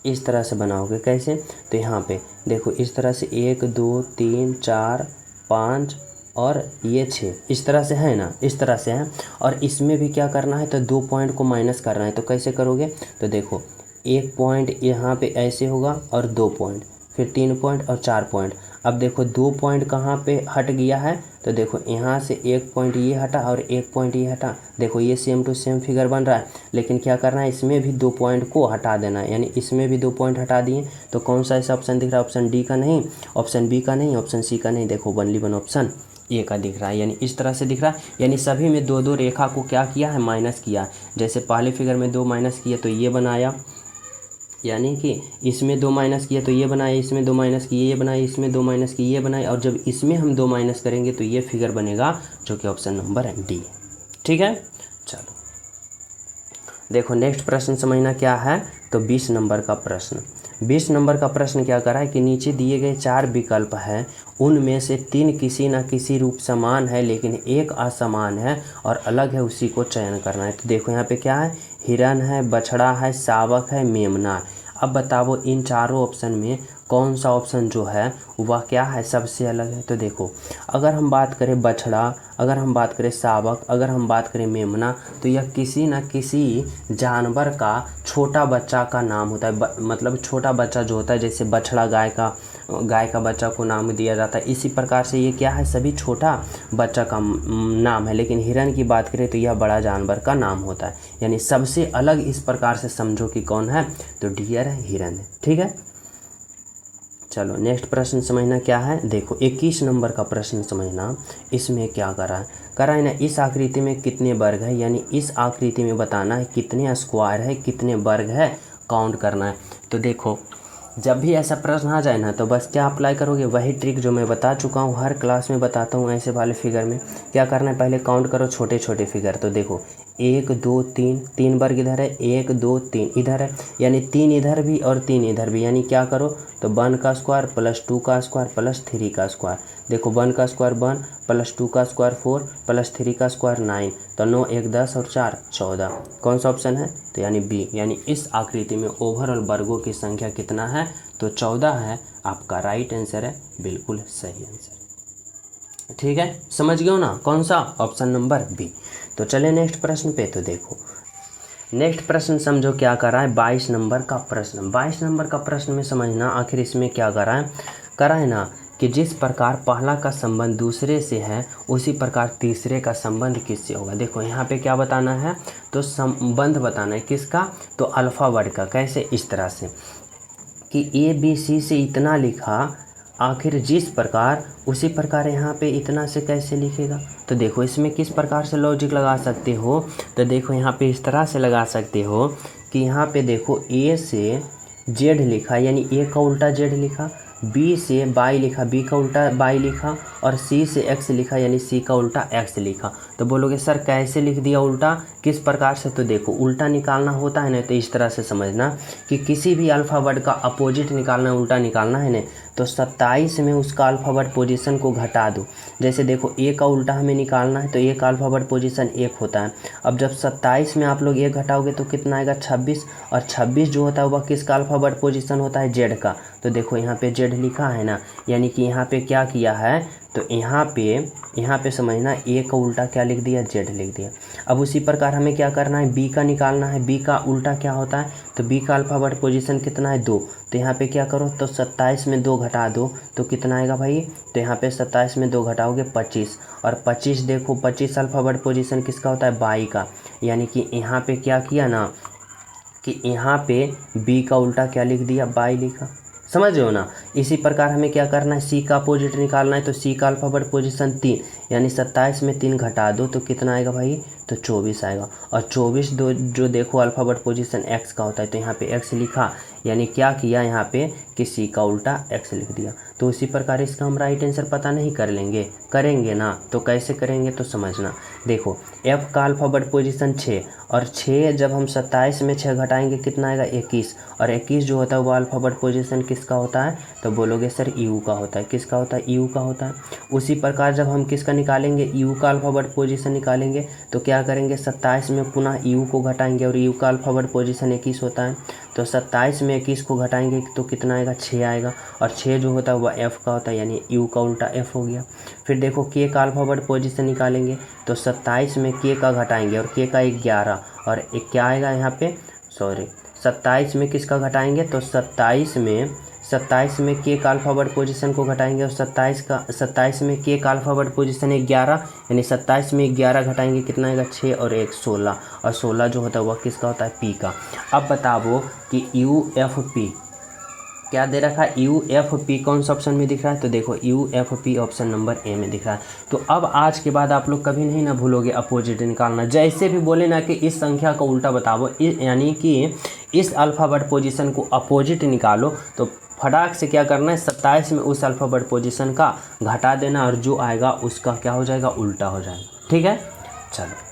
इस तरह से बनाओगे। कैसे, तो यहाँ पे देखो इस तरह से 1 2 3 4 5 और ये 6, इस तरह से है ना, इस तरह से है। और इसमें भी क्या करना है, तो 2 पॉइंट को माइनस करना है। तो कैसे करोगे, तो देखो 1 पॉइंट यहाँ पे ऐसे होगा और 2 पॉइंट, फिर 3 पॉइंट और 4 पॉइंट। अब देखो 2 पॉइंट कहाँ पे हट गया है, तो देखो यहाँ से 1 पॉइंट ये हटा और 1 पॉइंट ये हटा। देखो ये सेम टू सेम फिगर बन रहा है, लेकिन क्या करना है, इसमें भी 2 पॉइंट को हटा देना है, यानी इसमें भी 2 पॉइंट हटा दिए। तो कौन सा ऐसा ऑप्शन दिख रहा है, ऑप्शन डी का नहीं, ऑप्शन बी का नहीं, ऑप्शन सी का नहीं, देखो ओनली वन ऑप्शन ए का दिख रहा है, यानी इस तरह से दिख रहा है। यानी सभी में 2 रेखा को क्या किया है, माइनस किया। जैसे पहले फिगर में 2 माइनस किया तो ये बनाया, यानी कि इसमें 2 माइनस किया तो ये बनाया, इसमें 2 माइनस किए ये बनाया, इसमें 2 माइनस किए ये बनाया, और जब इसमें हम 2 माइनस करेंगे तो ये फिगर बनेगा जो कि ऑप्शन नंबर डी है। ठीक है, चलो देखो नेक्स्ट प्रश्न समझना क्या है, तो 20 नंबर का प्रश्न। 20 नंबर का प्रश्न क्या कर रहा है कि नीचे दिए गए 4 विकल्प हैं, उनमें से 3 किसी न किसी रूप समान है लेकिन एक असमान है और अलग है, उसी को चयन करना है। तो देखो यहाँ पे क्या है, हिरन है, बछड़ा है, शावक है, मेमना। अब बताओ इन चारों ऑप्शन में कौन सा ऑप्शन जो है वह क्या है, सबसे अलग है। तो देखो अगर हम बात करें बछड़ा, अगर हम बात करें शावक, अगर हम बात करें मेमना, तो यह किसी न किसी जानवर का छोटा बच्चा का नाम होता है। मतलब छोटा बच्चा जो होता है, जैसे बछड़ा गाय का बच्चा को नाम दिया जाता है, इसी प्रकार से ये क्या है, सभी छोटा बच्चा का नाम है। लेकिन हिरन की बात करें तो यह बड़ा जानवर का नाम होता है, यानी सबसे अलग इस प्रकार से समझो कि कौन है, तो डियर है, हिरन है। ठीक है, चलो नेक्स्ट प्रश्न समझना क्या है, देखो 21 नंबर का प्रश्न समझना। इसमें क्या करा है ना, इस आकृति में कितने वर्ग है, यानी इस आकृति में बताना है कितने स्क्वायर है, कितने वर्ग है, काउंट करना है। तो देखो जब भी ऐसा प्रश्न आ जाए ना तो बस क्या अप्लाई करोगे, वही ट्रिक जो मैं बता चुका हूँ, हर क्लास में बताता हूँ। ऐसे वाले फिगर में क्या करना है, पहले काउंट करो छोटे छोटे फिगर। तो देखो 1 2 3, 3 वर्ग इधर है, 1 2 3 इधर है, यानी 3 इधर भी और 3 इधर भी, यानी क्या करो तो 1 का स्क्वायर प्लस 2 का स्क्वायर प्लस 3 का स्क्वायर। देखो 1 का स्क्वायर 1 प्लस 2 का स्क्वायर 4 प्लस 3 का स्क्वायर 9, तो 9 1 10 और 4 14। कौन सा ऑप्शन है, तो यानी बी, यानी इस आकृति में ओवरऑल वर्गों की संख्या कितना है, तो 14 है। आपका राइट आंसर है, बिल्कुल सही आंसर। ठीक है, समझ गए हो ना, कौन सा, ऑप्शन नंबर बी। तो चले नेक्स्ट प्रश्न पे। तो देखो नेक्स्ट प्रश्न समझो क्या कर रहा है, 22 नंबर का प्रश्न। 22 नंबर का प्रश्न में समझना आखिर इसमें क्या करा है ना कि जिस प्रकार पहला का संबंध दूसरे से है उसी प्रकार तीसरे का संबंध किससे होगा। देखो यहाँ पे क्या बताना है, तो संबंध बताना है किसका, तो अल्फा वर्ड का। कैसे, इस तरह से कि ए बी सी से इतना लिखा, आखिर जिस प्रकार उसी प्रकार यहाँ पे इतना से कैसे लिखेगा। तो देखो इसमें किस प्रकार से लॉजिक लगा सकते हो, तो देखो यहाँ पे इस तरह से लगा सकते हो कि यहाँ पे देखो ए से जेड लिखा, यानी ए का उल्टा जेड लिखा, बी से बाई लिखा, बी का उल्टा बाई लिखा, और सी से एक्स लिखा, यानी सी का उल्टा एक्स लिखा। तो बोलोगे सर कैसे लिख दिया उल्टा, किस प्रकार से, तो देखो उल्टा निकालना होता है ना, तो इस तरह से समझना कि किसी भी अल्फ़ाबेट का अपोजिट निकालना है, उल्टा निकालना है ना, तो 27 में उसका अल्फ़ाबेट पोजीशन को घटा दो। जैसे देखो ए का उल्टा हमें निकालना है, तो ए का अल्फ़ाबेट पोजीशन 1 होता है। अब जब 27 में आप लोग 1 घटाओगे तो कितना आएगा, 26, और 26 जो होता है वह किसका अल्फ़ाबेट पोजीशन होता है, जेड का। तो देखो यहाँ पे जेड लिखा है ना, यानी कि यहाँ पे क्या किया है, तो यहाँ पे समझना ए का उल्टा क्या लिख दिया, जेड लिख दिया। अब उसी प्रकार हमें क्या करना है, बी का निकालना है, बी का उल्टा क्या होता है, तो बी का अल्फ़ाबेट पोजीशन कितना है, 2। तो यहाँ पे क्या करो, तो 27 में 2 घटा दो तो कितना आएगा भाई, तो यहाँ पे 27 में 2 घटाओगे 25, और 25 देखो 25 अल्फ़ाबेट पोजीशन किसका होता है, बाई का। यानी कि यहाँ पे क्या किया ना कि यहाँ पे बी का उल्टा क्या लिख दिया, बाई लिखा। समझ रहे हो ना। इसी प्रकार हमें क्या करना है, सी का अपोजिट निकालना है, तो सी का अल्फ़ाबेट पोजीशन 3, यानी 27 में 3 घटा दो तो कितना आएगा भाई, तो 24 आएगा। और 24 जो देखो अल्फ़ाबेट पोजीशन एक्स का होता है, तो यहाँ पे एक्स लिखा, यानी क्या किया यहाँ पे कि सी का उल्टा एक्स लिख दिया। तो उसी प्रकार इसका हम राइट आंसर पता नहीं करेंगे ना, तो कैसे करेंगे तो समझना। देखो एफ का अल्फ़ाबेट पोजीशन 6, और 6 जब हम 27 में 6 घटाएंगे कितना आएगा, 21, और 21 जो होता है वो अल्फ़ाबेट पोजीशन किसका होता है, तो बोलोगे सर यू का होता है। किसका होता है, यू का होता है। उसी प्रकार जब हम किसका निकालेंगे, यू का अल्फ़ाबेट पोजीशन निकालेंगे, तो क्या करेंगे, 27 में पुनः यू को घटाएंगे, और यू का अल्फ़ाबेट पोजीशन 21 होता है, तो 27 में 21 को घटाएंगे तो कितना आएगा, 6 आएगा, और 6 जो होता है वह एफ़ का होता है, यानी यू का उल्टा एफ़ हो गया। फिर देखो के का अल्फ़ाबेट पोजीशन निकालेंगे, तो 27 में के का घटाएंगे, और के का 11, और एक क्या आएगा यहाँ पे, 27 में किसका घटाएंगे, तो 27 में के का अल्फ़ाबेट पोजीशन को घटाएंगे, और 27 में के का अल्फ़ाबेट पोजीशन 11, यानी 27 में 11 घटाएंगे कितना आएगा, 6 और 1 16, और 16 जो होता है वह किसका होता है, पी का। अब बताओ कि यू एफ पी क्या दे रखा है, यू एफ पी कौन सा ऑप्शन में दिख रहा है, तो देखो U F P option number A में दिख रहा है। तो अब आज के बाद आप लोग कभी नहीं ना भूलोगे अपोजिट निकालना। जैसे भी बोले ना कि इस संख्या का उल्टा बताओ, यानी कि इस अल्फ़ाबेट पोजीशन को अपोजिट निकालो, तो फटाक से क्या करना है, 27 में उस अल्फ़ाबेट पोजीशन का घटा देना, और जो आएगा उसका क्या हो जाएगा, उल्टा हो जाएगा। ठीक है, चलो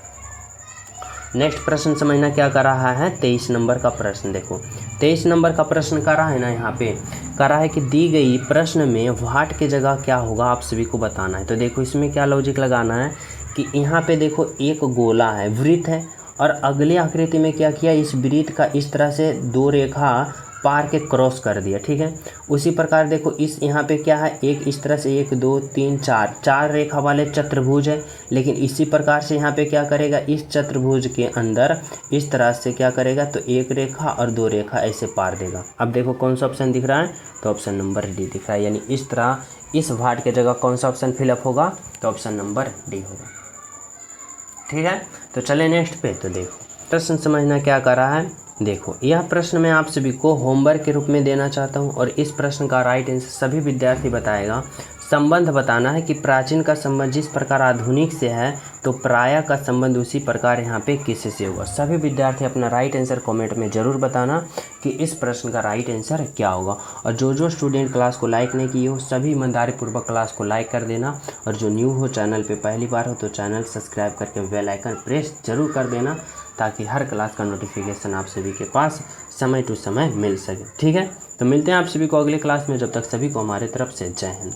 नेक्स्ट प्रश्न समझना क्या कर रहा है, 23 नंबर का प्रश्न। देखो 23 नंबर का प्रश्न कर रहा है ना, यहाँ पे कर रहा है कि दी गई प्रश्न में व्हाट की जगह क्या होगा आप सभी को बताना है। तो देखो इसमें क्या लॉजिक लगाना है कि यहाँ पे देखो एक गोला है, वृत्त है, और अगली आकृति में क्या किया, इस वृत्त का इस तरह से 2 रेखा पार के क्रॉस कर दिया। ठीक है, उसी प्रकार देखो इस यहाँ पे क्या है, एक इस तरह से 1 2 3 4 रेखा वाले चतुर्भुज है, लेकिन इसी प्रकार से यहाँ पे क्या करेगा, इस चतुर्भुज के अंदर इस तरह से क्या करेगा, तो 1 रेखा और 2 रेखा ऐसे पार देगा। अब देखो कौन सा ऑप्शन दिख रहा है, तो ऑप्शन नंबर डी दिख रहा है, यानी इस तरह इस व्हाट के जगह कौन सा ऑप्शन फिलअप होगा, तो ऑप्शन नंबर डी होगा। ठीक है, तो चले नेक्स्ट पे। तो देखो प्रश्न समझना क्या कर रहा है, देखो, यह प्रश्न मैं आप सभी को होमवर्क के रूप में देना चाहता हूं और इस प्रश्न का राइट आंसर सभी विद्यार्थी बताएगा। संबंध बताना है कि प्राचीन का संबंध जिस प्रकार आधुनिक से है तो प्राय का संबंध उसी प्रकार यहाँ पे किसी से होगा। सभी विद्यार्थी अपना राइट आंसर कमेंट में ज़रूर बताना कि इस प्रश्न का राइट आंसर क्या होगा। और जो स्टूडेंट क्लास को लाइक नहीं किए हो सभी ईमानदारी पूर्वक क्लास को लाइक कर देना। और जो न्यू हो चैनल पे पहली बार हो तो चैनल सब्सक्राइब करके बेल आइकन प्रेस जरूर कर देना ताकि हर क्लास का नोटिफिकेशन आप सभी के पास समय टू समय मिल सके। ठीक है, तो मिलते हैं आप सभी को अगले क्लास में। जब तक सभी को हमारे तरफ से जय हिंद।